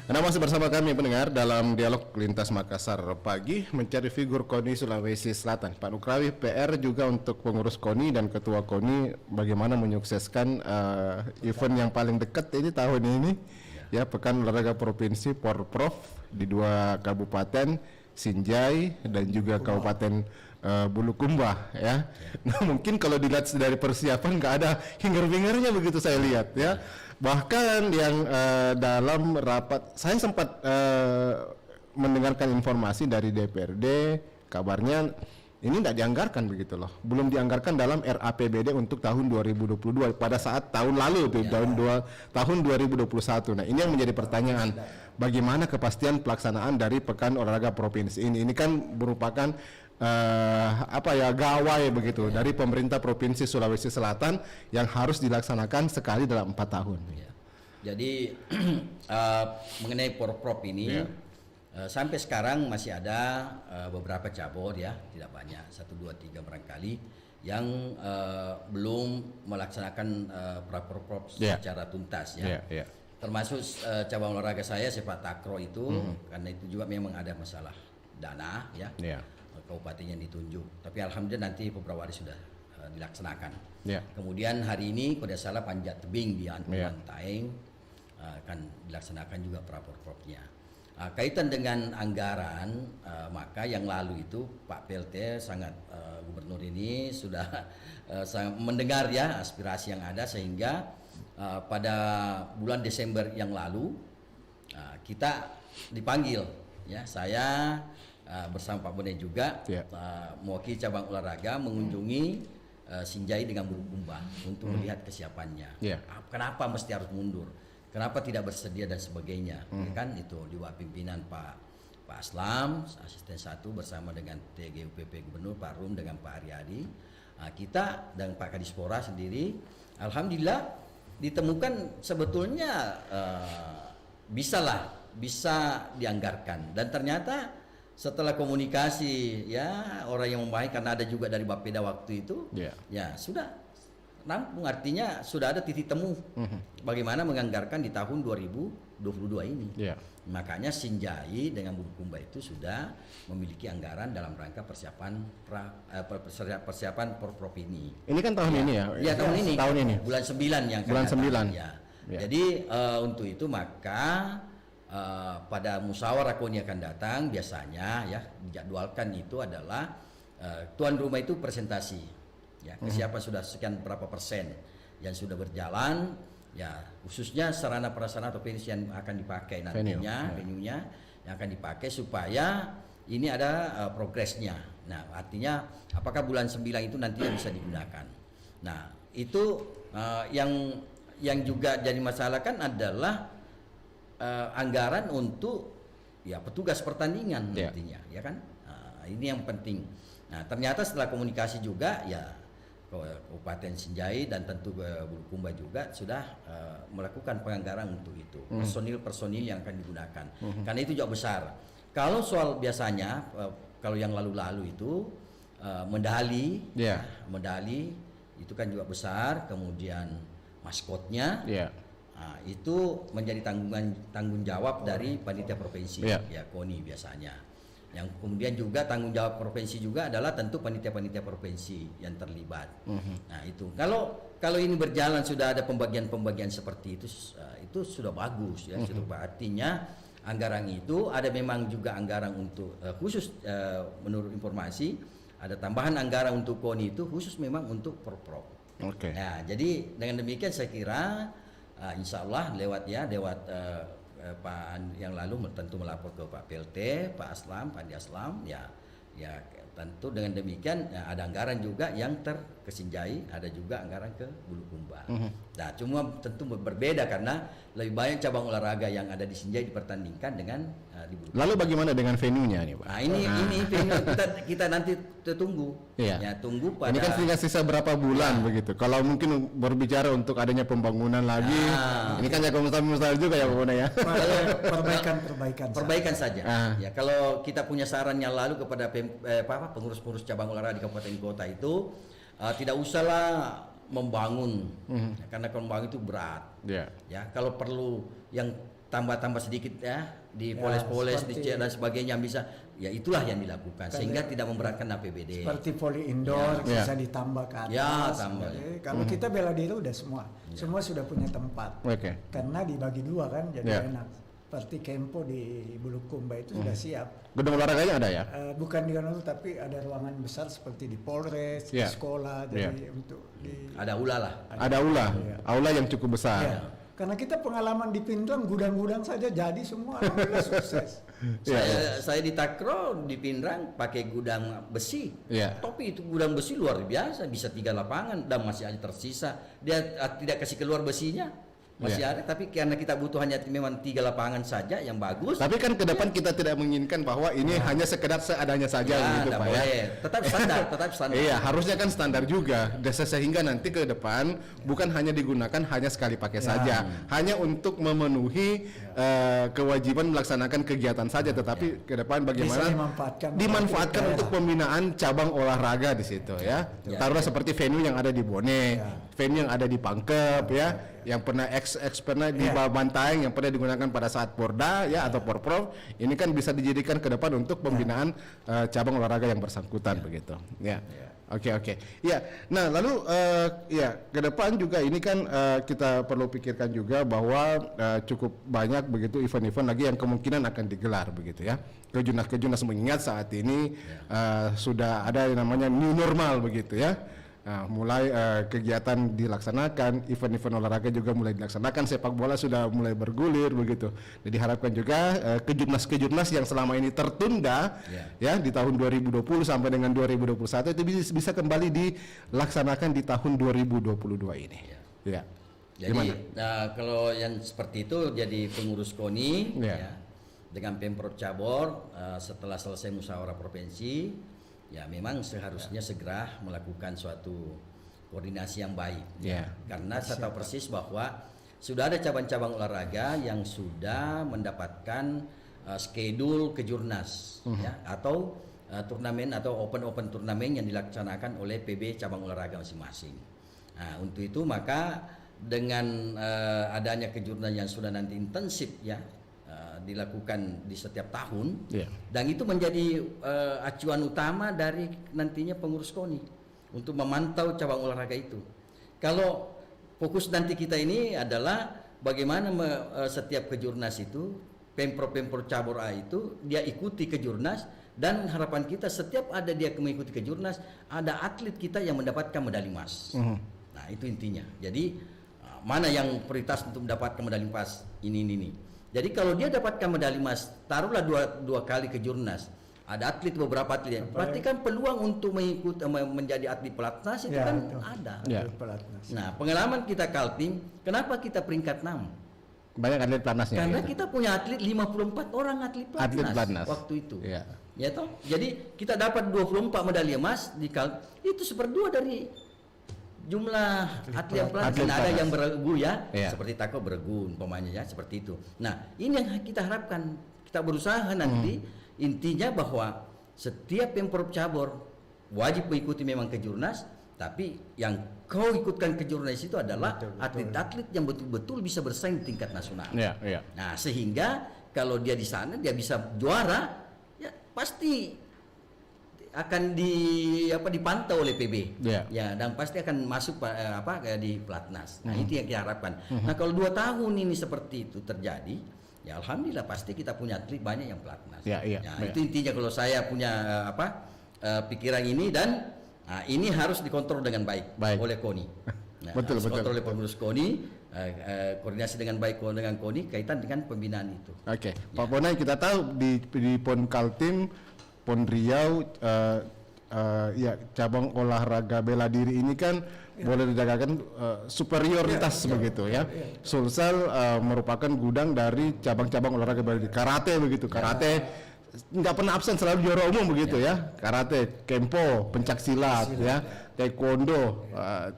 Anda masih bersama kami pendengar dalam dialog Lintas Makassar pagi mencari figur KONI Sulawesi Selatan. Pak Nukrawi, PR juga untuk pengurus KONI dan ketua KONI bagaimana menyukseskan event yang paling dekat ini tahun ini, ya, Pekan Olahraga Provinsi Porprov di 2 kabupaten, Sinjai dan juga Kabupaten Bulukumba, ya. Nah, mungkin kalau dilihat dari persiapan nggak ada hingar-bingarnya begitu saya lihat, ya. Bahkan yang dalam rapat saya sempat mendengarkan informasi dari DPRD, kabarnya ini tidak dianggarkan begitu loh, belum dianggarkan dalam RAPBD untuk tahun 2022 pada saat tahun lalu itu tahun 2021. Nah, ini yang menjadi pertanyaan, bagaimana kepastian pelaksanaan dari Pekan Olahraga Provinsi ini? Ini kan merupakan gawai begitu dari pemerintah Provinsi Sulawesi Selatan yang harus dilaksanakan sekali dalam 4 tahun. Ya. Jadi mengenai Porprov ini sampai sekarang masih ada beberapa cabur, ya, tidak banyak, 1, 2, 3 barangkali yang belum melaksanakan Porprov secara tuntas, ya. Termasuk cabang olahraga saya sepak takraw itu, karena itu juga memang ada masalah dana, ya. Kabupaten yang ditunjuk, tapi alhamdulillah nanti beberapa hari sudah dilaksanakan. Kemudian hari ini kalau tidak salah panjat tebing di Antaeng akan dilaksanakan juga Porprovnya. Kaitan dengan anggaran, maka yang lalu itu Pak PLT sangat Gubernur ini sudah sangat mendengar, ya, aspirasi yang ada, sehingga pada bulan Desember yang lalu kita dipanggil, ya, saya bersama Pak Bone juga mewakili cabang olahraga mengunjungi Sinjai dengan Bulukumba untuk melihat kesiapannya. Kenapa mesti harus mundur? Kenapa tidak bersedia dan sebagainya? Ya kan, itu di bawah pimpinan Pak Aslam, asisten 1 bersama dengan TGUPP Gubernur Pak Rum dengan Pak Aryadi. Kita dan Pak Kadispora sendiri, alhamdulillah ditemukan sebetulnya bisa dianggarkan, dan ternyata setelah komunikasi, ya, orang yang memahami, karena ada juga dari Bapeda waktu itu, ya sudah rampung, artinya sudah ada titik temu bagaimana menganggarkan di tahun 2022 ini. Makanya Sinjai dengan Bulukumba itu sudah memiliki anggaran dalam rangka persiapan Porprov ini. Ini kan tahun ini, ya? Ya, tahun ini. Bulan 9 yang akan datang. Ya. Jadi untuk itu maka pada musyawarah KONI akan datang, biasanya, ya, dijadwalkan itu adalah tuan rumah itu presentasi, ya, kesiapan sudah sekian berapa persen yang sudah berjalan, ya, khususnya sarana prasarana atau venue yang akan dipakai nantinya, venue-nya yang akan dipakai, supaya ini ada progresnya. Nah, artinya apakah bulan 9 itu nantinya bisa digunakan. Nah, itu yang juga jadi masalah kan adalah anggaran untuk, ya, petugas pertandingan nantinya, ya kan. Ini yang penting. Nah, ternyata setelah komunikasi juga, ya, Kabupaten Sinjai dan tentu Bulukumba juga sudah melakukan penganggaran untuk itu, personil yang akan digunakan, karena itu juga besar. Kalau soal biasanya kalau yang lalu-lalu itu medali itu kan juga besar, kemudian maskotnya, itu menjadi tanggung jawab dari panitia provinsi, ya, KONI biasanya. Yang kemudian juga tanggung jawab provinsi juga adalah tentu panitia-panitia provinsi yang terlibat. Nah, itu kalau ini berjalan sudah ada pembagian seperti itu sudah bagus, ya. Artinya anggaran itu ada memang juga anggaran untuk khusus, menurut informasi ada tambahan anggaran untuk KONI itu khusus memang untuk Porprov. Nah, jadi dengan demikian saya kira insya Allah lewat Pak yang lalu tentu melapor ke Pak PLT, Pak Aslam, Pak Andi Aslam, ya tentu dengan demikian ya, ada anggaran juga yang ke Sinjai, ada juga anggaran ke Bulukumba. Nah, cuma tentu berbeda karena lebih banyak cabang olahraga yang ada di Sinjai dipertandingkan dengan di Bulukumba. Lalu bagaimana dengan venue-nya nih, Pak? Nah, ini venue kita nanti tunggu. Ya, tunggu pada. Ini kan sisa berapa bulan begitu. Kalau mungkin berbicara untuk adanya pembangunan lagi, ini kan ya mustahil juga ya, Pak Bona, ya. Perbaikan saja. Ya, kalau kita punya saran yang lalu kepada Pemkab pengurus-pengurus cabang olahraga di kabupaten kota itu tidak usahlah membangun, karena kalau membangun itu berat. Ya, kalau perlu yang tambah-tambah sedikit ya, dipoles-poles, dicek dan sebagainya yang bisa, ya itulah yang dilakukan sehingga tidak memberatkan APBD. Seperti volley indoor bisa ditambah ke atas. Ya, tambah. Jadi, kalau kita bela diri udah semua sudah punya tempat. Karena dibagi dua kan, jadi enak. Seperti Kempo di Bulukumba itu sudah siap. Gedung olahraganya ada ya? Bukan di Gunung, tapi ada ruangan besar seperti di Polres, di sekolah. Jadi untuk ada aula lah. Ada aula yang cukup besar. Ya. Karena kita pengalaman di Pindrang, gudang-gudang saja jadi semua, alhamdulillah sukses. Saya di Takro di Pindrang pakai gudang besi. Tapi itu gudang besi luar biasa, bisa 3 lapangan dan masih ada tersisa. Dia tidak kasih keluar besinya. Masih ada, tapi karena kita butuh hanya memang 3 lapangan saja yang bagus. Tapi kan ke depan kita tidak menginginkan bahwa ini hanya sekedar seadanya saja gitu Pak ya. Tetap standar. Iya, harusnya kan standar juga. Sehingga nanti ke depan bukan hanya digunakan hanya sekali pakai saja, hanya untuk memenuhi kewajiban melaksanakan kegiatan saja, tetapi ke depan bagaimana dimanfaatkan untuk pembinaan cabang olahraga di situ ya. Taruhlah seperti venue yang ada di Bone, venue yang ada di Pangkep ya, yang pernah pernah di Bantaeng, yang pernah digunakan pada saat Porda ya atau Porprov, ini kan bisa dijadikan ke depan untuk pembinaan cabang olahraga yang bersangkutan begitu ya. Oke. Ya, nah lalu ke depan juga ini kan kita perlu pikirkan juga bahwa cukup banyak begitu event-event lagi yang kemungkinan akan digelar begitu ya. Kejurnas mengingat saat ini sudah ada yang namanya new normal begitu ya. Mulai kegiatan dilaksanakan, event-event olahraga juga mulai dilaksanakan, sepak bola sudah mulai bergulir begitu. Jadi diharapkan juga kejurnas yang selama ini tertunda ya di tahun 2020 sampai dengan 2021 itu bisa kembali dilaksanakan di tahun 2022 ini. Ya. Jadi kalau yang seperti itu jadi pengurus KONI ya, dengan Pemprov Cabor setelah selesai musyawarah provinsi, ya memang seharusnya segera melakukan suatu koordinasi yang baik. Karena saya tahu persis bahwa sudah ada cabang-cabang olahraga yang sudah mendapatkan schedule kejurnas ya, atau turnamen atau open turnamen yang dilaksanakan oleh PB cabang olahraga masing-masing. Nah, untuk itu maka dengan adanya kejurnas yang sudah nanti intensif ya dilakukan di setiap tahun, dan itu menjadi acuan utama dari nantinya pengurus KONI untuk memantau cabang olahraga itu. Kalau fokus nanti kita ini adalah bagaimana setiap kejurnas itu Pemprov Cabur A itu dia ikuti kejurnas, dan harapan kita setiap ada dia mengikuti kejurnas ada atlet kita yang mendapatkan medali emas. Nah itu intinya. Jadi mana yang prioritas untuk mendapatkan medali emas ini. Jadi kalau dia dapatkan medali emas, taruhlah dua kali kejurnas, ada atlet beberapa atlet, berarti kan peluang untuk mengikuti menjadi atlet pelatnas itu kan ada. Nah pengalaman kita Kaltim, kenapa kita peringkat 6? Banyak atlet pelatnasnya. Karena kita punya atlet 54 orang atlet pelatnas waktu itu. Ya toh, jadi kita dapat 24 medali emas di Kaltim, itu 1/2 dari jumlah atlet pelatnas. Ada yang beregu seperti Tako beregu umpamanya ya, seperti itu. Nah ini yang kita harapkan, kita berusaha nanti intinya bahwa setiap Pemprov Cabur wajib mengikuti memang kejurnas, tapi yang kau ikutkan kejurnas itu adalah atlet-atlet yang betul-betul bisa bersaing di tingkat nasional. Nah sehingga kalau dia di sana dia bisa juara, ya pasti akan dipantau oleh PB ya, dan pasti akan masuk di pelatnas. Nah itu yang kita harapkan. Nah kalau 2 tahun ini seperti itu terjadi, ya alhamdulillah pasti kita punya atlet banyak yang pelatnas. Itu intinya kalau saya punya pikiran ini, dan ini harus dikontrol dengan baik oleh KONI. Betul. Kontrol oleh pengurus KONI, koordinasi dengan baik dengan KONI kaitan dengan pembinaan itu. Pak Bonai, kita tahu di PON Kaltim, PON Riau, cabang olahraga bela diri ini kan boleh dikatakan superioritas begitu ya. Sulsel merupakan gudang dari cabang-cabang olahraga bela diri. Karate begitu, karate nggak pernah absen, selalu juara umum begitu ya. Karate, kempo, pencak silat ya, taekwondo,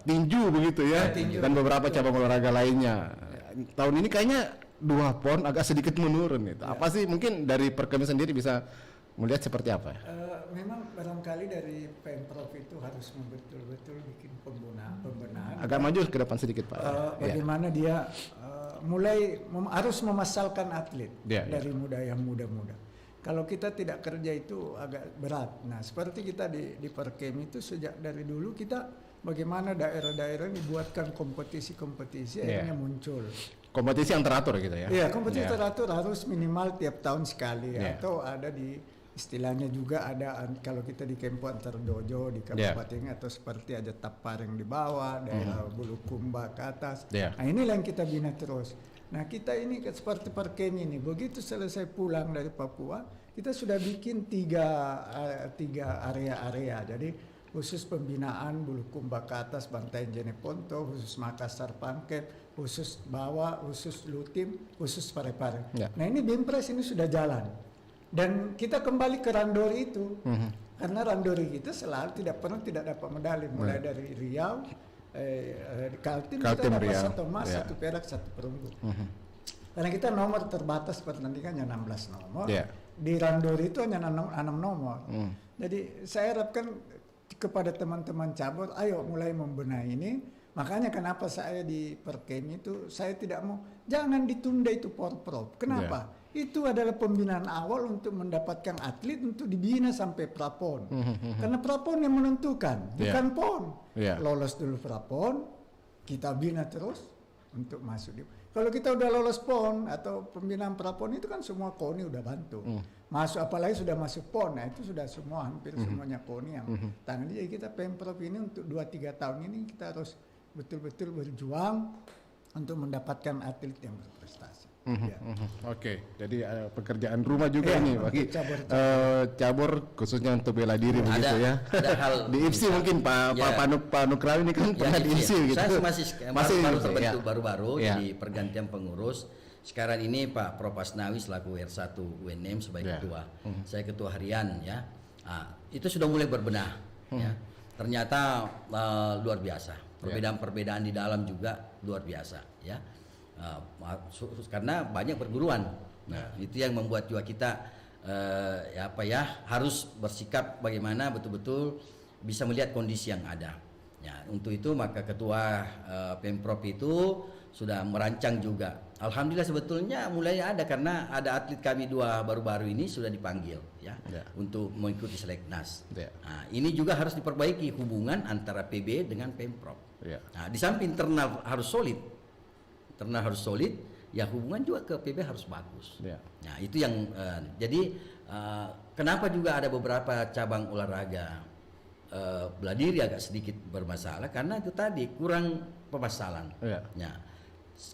tinju begitu ya, dan beberapa cabang olahraga lainnya. Tahun ini kayaknya 2 PON agak sedikit menurun gitu. Apa sih mungkin dari Perkemi sendiri bisa melihat seperti apa? Memang barangkali dari Pemprov itu harus betul-betul bikin pembenahan. Agak maju ke depan sedikit Pak. Bagaimana dia harus memassalkan atlet dari muda yang muda-muda. Kalau kita tidak kerja itu agak berat. Nah, seperti kita di Perkem itu sejak dari dulu kita bagaimana daerah-daerah dibuatkan kompetisi-kompetisi akhirnya muncul. Kompetisi yang teratur gitu ya? Iya, kompetisi teratur harus minimal tiap tahun sekali atau ada di istilahnya juga ada kalau kita di Kempo antar dojo di kabupaten atau seperti ada Tapareng di bawah, daerah Bulukumba ke atas. Nah, inilah yang kita bina terus. Nah, kita ini seperti Perkem ini begitu selesai pulang dari Papua, kita sudah bikin tiga area-area. Jadi khusus pembinaan Bulukumba ke atas, Bantaeng Jeneponto, khusus Makassar Pangkep, khusus Bawah, khusus Lutim, khusus Parepare. Nah, ini Bimpres ini sudah jalan. Dan kita kembali ke Randori itu. Karena Randori kita selalu tidak dapat medali. Mulai dari Riau, Kaltim kita dapat Riau. 1 emas, 1 perak, 1 perunggu. Karena kita nomor terbatas pertandingannya 16 nomor. Di Randori itu hanya 6 nomor. Jadi saya harapkan kepada teman-teman cabur, ayo mulai membenahi ini. Makanya kenapa saya di Perkem itu saya tidak mau, jangan ditunda itu Porprov. Kenapa? Itu adalah pembinaan awal untuk mendapatkan atlet untuk dibina sampai prapon. Karena prapon yang menentukan, bukan pon. Lolos dulu prapon, kita bina terus untuk masuk di. Kalau kita udah lolos pon atau pembinaan prapon itu kan semua KONI udah bantu. Masuk apalagi sudah masuk pon, nah itu sudah semua hampir semuanya KONI yang tangani. Jadi kita Pemprov ini untuk 2-3 tahun ini kita harus betul-betul berjuang untuk mendapatkan atlet yang berprestasi. Oke, jadi pekerjaan rumah juga ini bagi cabur khususnya untuk bela diri begitu ya. Ada hal di IPSI mungkin Pak Nukrawi ini kan pernah di IPSI gitu. Saya masih baru terbentuk baru-baru jadi pergantian pengurus. Sekarang ini Pak Propasnawi selaku R1 UNM sebagai ketua. Saya ketua harian ya. Itu sudah mulai berbenah ya. Ternyata luar biasa. Perbedaan-perbedaan di dalam juga luar biasa ya. Karena banyak perguruan. Nah, itu yang membuat juga kita harus bersikap bagaimana betul-betul bisa melihat kondisi yang ada. Ya, untuk itu maka ketua Pemprov itu sudah merancang juga. Alhamdulillah sebetulnya mulai ada karena ada atlet kami 2 baru-baru ini sudah dipanggil untuk mengikuti seleknas. Nah, ini juga harus diperbaiki hubungan antara PB dengan Pemprov. Nah, di samping internal harus solid. Internal harus solid, ya hubungan juga ke PB harus bagus. Nah, itu yang jadi kenapa juga ada beberapa cabang olahraga bela diri agak sedikit bermasalah karena itu tadi kurang pemasalan. Nah,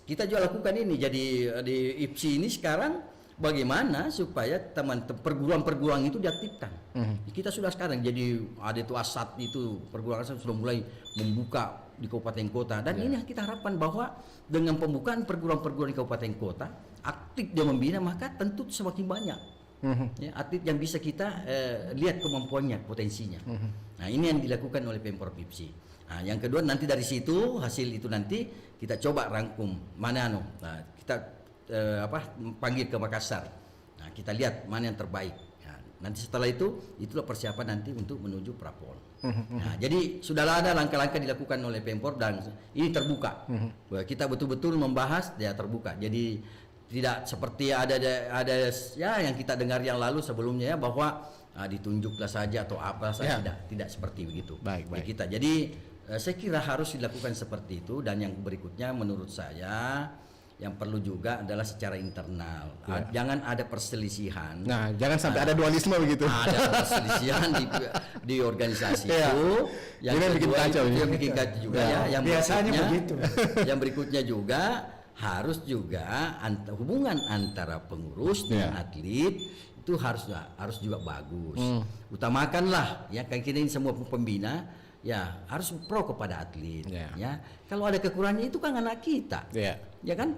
kita juga lakukan ini jadi di IPSI ini sekarang bagaimana supaya perguruan-perguruan itu diaktifkan. Kita sudah sekarang jadi ada itu ASAT itu perguruan ASAT sudah mulai membuka di kabupaten kota dan ini kita harapkan bahwa dengan pembukaan perguruan-perguruan di kabupaten kota aktif dia membina maka tentu semakin banyak atlet yang bisa kita lihat kemampuannya potensinya. Nah, ini yang dilakukan oleh Pemprov IPSI. Nah, yang kedua nanti dari situ hasil itu nanti kita coba rangkum mana kita panggil ke Makassar. Nah, kita lihat mana yang terbaik. Nah, nanti setelah itulah persiapan nanti untuk menuju prapon. Nah, jadi sudahlah ada langkah-langkah dilakukan oleh Pemprov dan ini terbuka. Kita betul-betul membahas ya terbuka. Jadi tidak seperti ada ya yang kita dengar yang lalu sebelumnya ya bahwa ditunjuklah saja atau apa saja tidak seperti begitu. Baik. Kita. Jadi saya kira harus dilakukan seperti itu dan yang berikutnya menurut saya yang perlu juga adalah secara internal. Jangan ada perselisihan. Nah, jangan sampai ada dualisme begitu. Ada perselisihan di organisasi itu. Yang bikin kacau. Yang bikin kacau juga ya. Yang biasanya begitu. Yang berikutnya juga harus juga hubungan antara pengurus dengan atlet itu harus juga bagus. Utamakanlah ya kan kita ini semua pembina ya harus pro kepada atlet ya. Kalau ada kekurangannya itu kan anak kita. Ya kan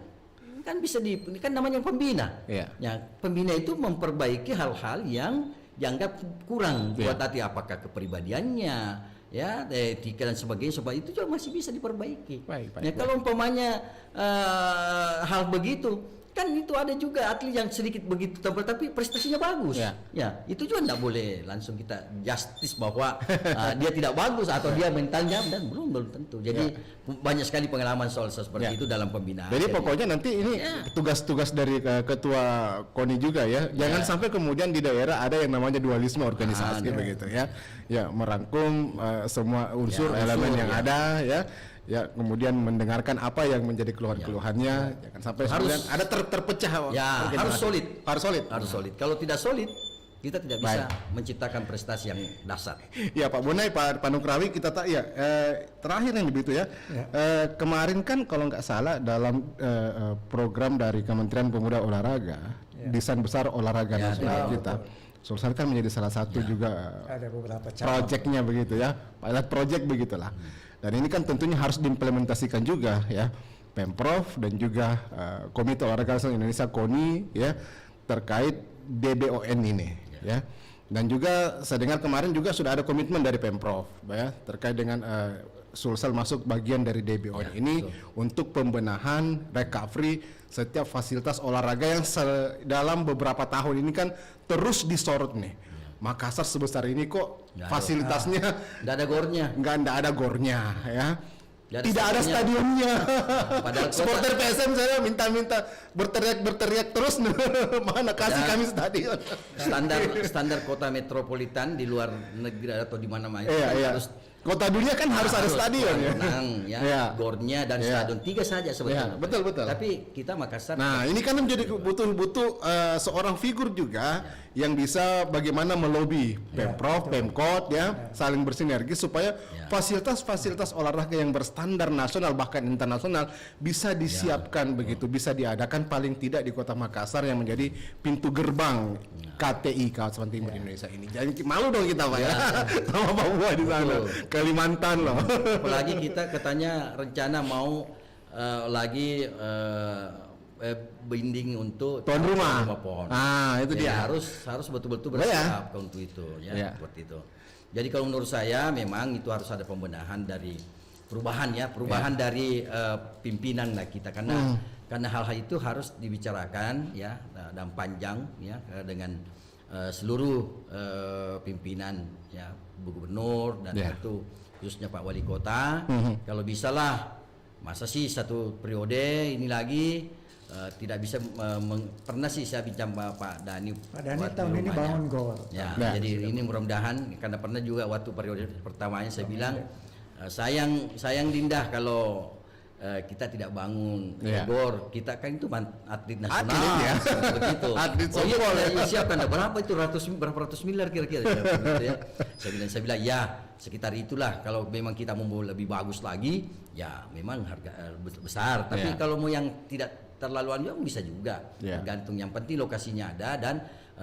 bisa kan namanya pembina. Ya, pembina itu memperbaiki hal-hal yang dianggap kurang buat atlet apakah kepribadiannya ya etika dan sebagainya itu juga masih bisa diperbaiki. Ya kalau umpamanya hal begitu kan itu ada juga atlet yang sedikit begitu tebal tapi prestasinya bagus. Ya, itu juga tidak boleh langsung kita justice bahwa dia tidak bagus atau dia mentalnya, dan belum tentu. Jadi banyak sekali pengalaman soal seperti itu dalam pembinaan. Jadi pokoknya nanti ini tugas-tugas dari ketua KONI juga ya. Jangan sampai kemudian di daerah ada yang namanya dualisme organisasi begitu ya. Ya, merangkum semua unsur elemen yang ada ya, kemudian mendengarkan apa yang menjadi keluhan-keluhannya, jangan sampai kemudian ada terpecah. Ya, harus solid. Harus solid. Kalau tidak solid, kita tidak bisa menciptakan prestasi yang dasar. Ya Pak Bonai, Pak Panukrawi, kita terakhir yang begitu ya. Kemarin kan kalau nggak salah dalam program dari Kementerian Pemuda Olahraga, desain besar olahraga nasional kita. Sulsel kan menjadi salah satu juga Ada beberapa proyeknya begitu ya, pilot project begitulah. Dan ini kan tentunya harus diimplementasikan juga ya, Pemprov dan juga Komite Olahraga Nasional Indonesia KONI ya, terkait DBON ini ya. Dan juga saya dengar kemarin juga sudah ada komitmen dari Pemprov ya, terkait dengan Sulsel masuk bagian dari DBON ini untuk pembenahan, recovery setiap fasilitas olahraga yang dalam beberapa tahun ini kan terus disorot nih. Makassar sebesar ini kok fasilitasnya nggak ada gornya, nggak ada gornya ya. Tidak ada stadionnya. Padahal supporter PSM saya minta berteriak terus mana kasih kami stadion. Standar kota metropolitan di luar negeri atau di mana-mana harus kota dunia kan harus ada stadion ya. Gornya dan stadion 3 saja sebetulnya. Betul. Tapi kita Makassar. Nah, ini kan menjadi butuh seorang figur juga yang bisa bagaimana melobi Pemprov, Pemkot ya, saling bersinergi supaya fasilitas-fasilitas olahraga yang berstandar nasional bahkan internasional bisa disiapkan begitu, bisa diadakan paling tidak di Kota Makassar yang menjadi pintu gerbang KTI Kawasan Timur Indonesia ini. Jadi malu dong kita Pak ya. Sama Pak Buah di sana. Kalimantan loh. Apalagi kita katanya rencana mau lagi binding untuk tuan rumah pohon. Itu dia. Harus betul-betul bersiap untuk itu ya, seperti itu. Jadi kalau menurut saya memang itu harus ada pembenahan dari perubahan dari pimpinan lah kita, karena hal-hal itu harus dibicarakan ya dan panjang ya dengan seluruh pimpinan ya, Bu Gubernur dan itu khususnya Pak Wali Kota. Kalau bisalah, masa sih satu periode ini lagi tidak bisa pernah sih saya bincang Pak Dhani. Pak Dhani tahun ini bangun gor. Ya, jadi ini mudah-mudahan, karena pernah juga waktu periode pertamanya saya bilang sayang Dindah kalau kita tidak bangun gor. Kita kan itu atlet nasional begitu. Atlet siapkan berapa itu berapa ratus miliar kira-kira ya. Saya bilang ya sekitar itulah. Kalau memang kita mau lebih bagus lagi ya memang harga besar, tapi kalau mau yang tidak terlaluan juga bisa juga, tergantung. Yang penting lokasinya ada dan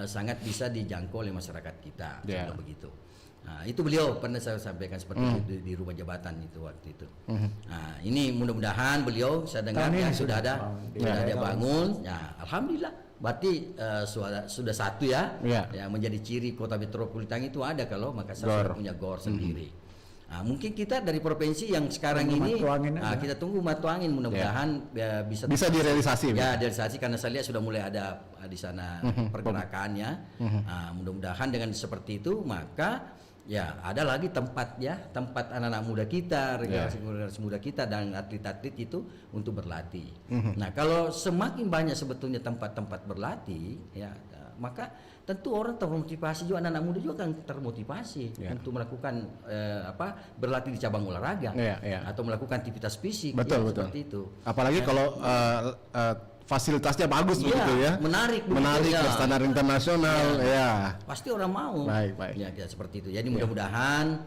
sangat bisa dijangkau oleh masyarakat kita. Begitu. Nah, itu beliau pernah saya sampaikan seperti itu di rumah jabatan itu waktu itu. Nah, ini mudah-mudahan beliau saya dengar sudah ada bangun. Ya, alhamdulillah. Berarti sudah satu ya menjadi ciri kota metropolitan itu ada kalau Makassar punya gor sendiri. Nah, mungkin kita dari provinsi yang sekarang ini kita tunggu matu angin, mudah-mudahan bisa direalisasi. Ya, direalisasi karena saya lihat sudah mulai ada di sana pergerakannya. Nah, mudah-mudahan dengan seperti itu maka ya ada lagi tempat anak-anak muda kita, generasi muda kita dan atlet-atlet itu untuk berlatih. Nah, kalau semakin banyak sebetulnya tempat-tempat berlatih ya maka tentu orang termotivasi juga, anak-anak muda juga akan termotivasi untuk melakukan berlatih di cabang olahraga atau melakukan aktivitas fisik. Betul. Seperti itu. Apalagi kalau fasilitasnya bagus begitu ya. Menarik standar internasional pasti orang mau. Baik. Ya, seperti itu. Jadi mudah-mudahan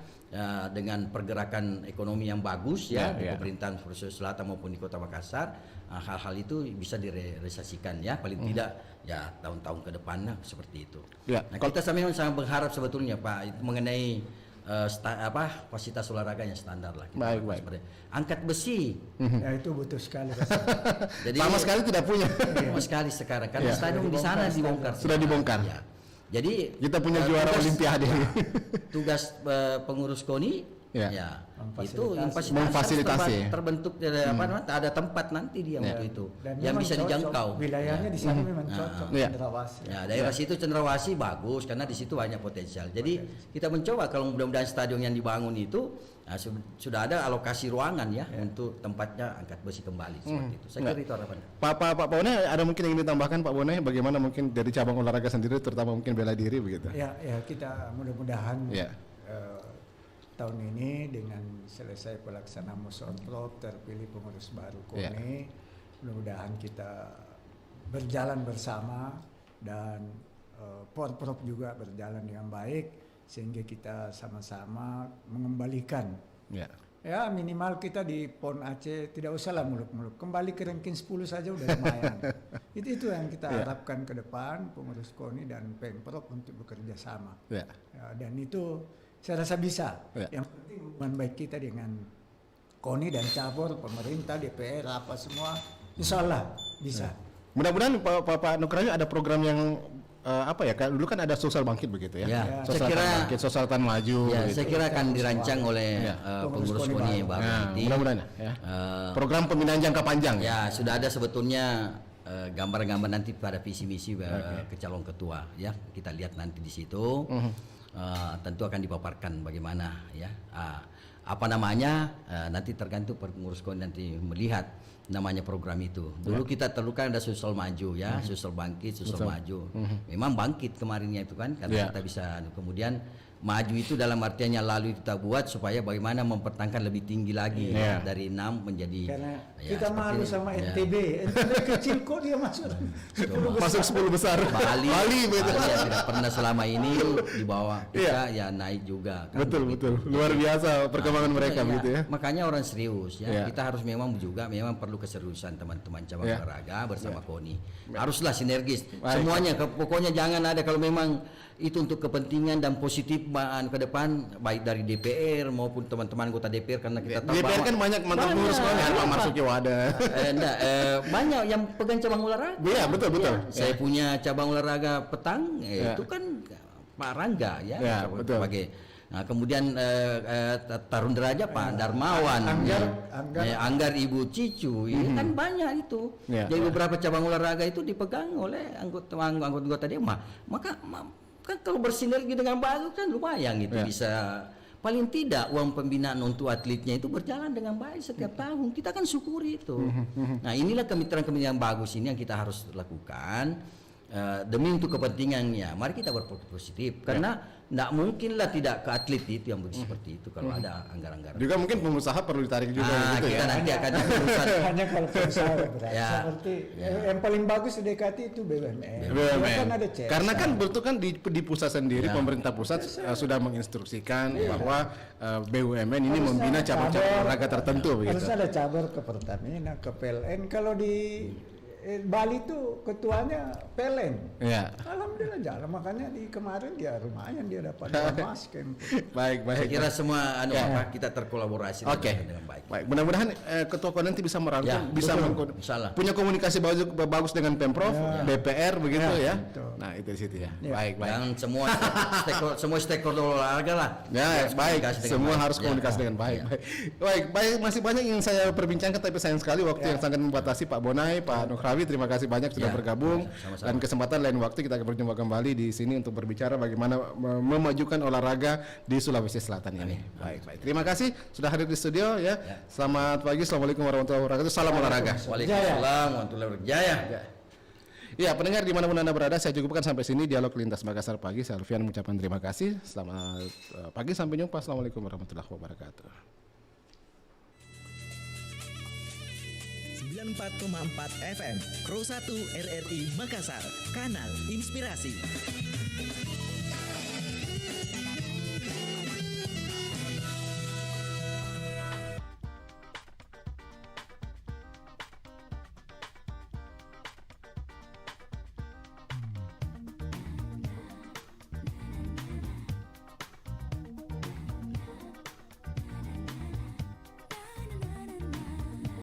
dengan pergerakan ekonomi yang bagus di pemerintahan Sulawesi Selatan maupun di Kota Makassar, hal-hal itu bisa direalisasikan ya, paling tidak ya tahun-tahun ke depan seperti itu. Nah, kita memang sangat berharap sebetulnya Pak mengenai fasilitas olahraga yang standar lah. Baik. Angkat besi. Ya itu butuh sekali. Jadi sama sekali tidak punya. Sama sekali sekarang karena stadion di sana dibongkar. Sudah dibongkar. Ya. Jadi kita punya juara olimpiade. Tugas pengurus KONI Ya, itu memfasilitasi. terbentuk ada tempat nanti dia untuk itu Dan yang memang bisa cocok. dijangkau. Wilayahnya di sana memang cocok. Cendrawasih. Ya, daerah situ Cendrawasih bagus karena di situ banyak potensial. Jadi kita mencoba kalau mudah-mudahan stadion yang dibangun itu sudah ada alokasi ruangan ya untuk tempatnya angkat besi kembali seperti itu. Saya kira itu harapannya. Pak Boneh, ada mungkin yang ingin ditambahkan Pak Boneh, bagaimana mungkin dari cabang olahraga sendiri terutama mungkin bela diri begitu? Ya, kita mudah-mudahan Ya. tahun ini dengan selesai pelaksanaan musyawarah terpilih pengurus baru KONI, mudah-mudahan kita berjalan bersama dan Porprov juga berjalan dengan baik sehingga kita sama-sama mengembalikan. Ya minimal kita di PON Aceh tidak usahlah muluk-muluk, kembali ke ranking 10 saja udah lumayan. itu yang kita harapkan ke depan pengurus KONI dan Pemprov untuk bekerja sama. Ya, dan itu saya rasa bisa. Yang penting hubungan baik kita dengan KONI dan cabur, pemerintah, DPR, apa semua, insya Allah bisa. Mudah-mudahan Pak Nugrawi ada program yang dulu kan ada sosial bangkit begitu ya. Saya kira bangkit, sosial tan maju. Ya, begitu. saya kira akan dirancang oleh pengurus KONI baru nanti. Mudah-mudahan ya. Program pembinaan jangka panjang. Ya, sudah ada sebetulnya gambar-gambar nanti pada visi misi ke calon ketua ya. Kita lihat nanti di situ. Tentu akan dipaparkan bagaimana ya. Nanti tergantung pengurus KONI nanti melihat namanya program itu. Dulu kita terlukan ada Sulsel Maju ya, Sulsel Bangkit, Sulsel Maju. Memang bangkit kemarinnya itu kan karena kita bisa kemudian maju itu dalam artiannya lalu kita buat supaya bagaimana mempertahankan lebih tinggi lagi dari 6 menjadi karena kita malu sama NTB. NTB kecil kok dia masuk 10 besar. Bali betul. Ya, tidak pernah selama ini di bawah kita ya naik juga kan. Betul. Luar biasa perkembangan mereka begitu ya. Makanya orang serius ya. Kita harus memang perlu keseriusan teman-teman cabang olahraga bersama KONI. Haruslah sinergis. Semuanya pokoknya jangan ada kalau memang itu untuk kepentingan dan positif ke depan baik dari DPR maupun teman-teman anggota DPR karena kita tahu DPR kan banyak mantan pengurus KONI, Pak Marsuki ada. Banyak yang pegang cabang olahraga. Iya, betul. Saya punya cabang olahraga petang itu kan Pak Rangga ya sebagai kemudian Tarun Deraja Pak Darmawan, Anggar Ibu Cicu, ini kan banyak itu. Jadi beberapa cabang olahraga itu dipegang oleh anggota dia. Maka kan kalau bersinergi dengan bagus kan lumayan gitu bisa paling tidak uang pembinaan untuk atletnya itu berjalan dengan baik setiap tahun. Kita kan syukuri itu. Nah inilah kemitraan-kemitraan bagus ini yang kita harus lakukan demi untuk kepentingannya. Mari kita berpikir positif karena tidak mungkinlah tidak ke atlet itu yang begitu seperti itu kalau ada anggaran-anggaran. Juga mungkin pengusaha perlu ditarik juga gitu kita ya. nanti akan hanya kalau pengusaha seperti yang paling bagus di DKT itu BUMN. Kan ada CS. Karena kan betul kan di pusat sendiri pemerintah pusat sudah menginstruksikan bahwa BUMN ini membina cabang-cabang olahraga tertentu begitu. Harus ada cabur ke Pertamina, ke PLN. Kalau di Bali itu ketuanya PLN. Alhamdulillah jalan, makanya di kemarin dia lumayan dia dapat emas kan. Baik. Saya kira semua kita terkolaborasi dengan baik. Mudah-mudahan ketua KONI nanti bisa merangkum, bisa punya komunikasi bagus dengan Pemprov, DPR begitu ya. Nah, itu di situ ya. Baik. Dan semua stakeholder olahraga lah. Ya, baik. Semua harus komunikasi dengan baik. Baik, masih banyak yang saya perbincangkan tapi sayang sekali waktu yang sangat membatasi. Pak Bonai, Pak Nugrawi, terima kasih banyak sudah bergabung. Sama-sama. Dan kesempatan lain waktu kita akan berjumpa kembali di sini untuk berbicara bagaimana memajukan olahraga di Sulawesi Selatan ini. Baik. Terima kasih sudah hadir di studio ya. Selamat pagi. Assalamualaikum warahmatullahi wabarakatuh. Salam olahraga. Waalaikumsalam warahmatullahi wabarakatuh. Ya, pendengar dimanapun Anda berada, saya cukupkan sampai sini dialog lintas Makassar pagi. Saya Alfian mengucapkan terima kasih. Selamat pagi, sampai jumpa. Assalamualaikum warahmatullahi wabarakatuh. 94,4 FM Pro 1 RRI Makassar, Kanal Inspirasi.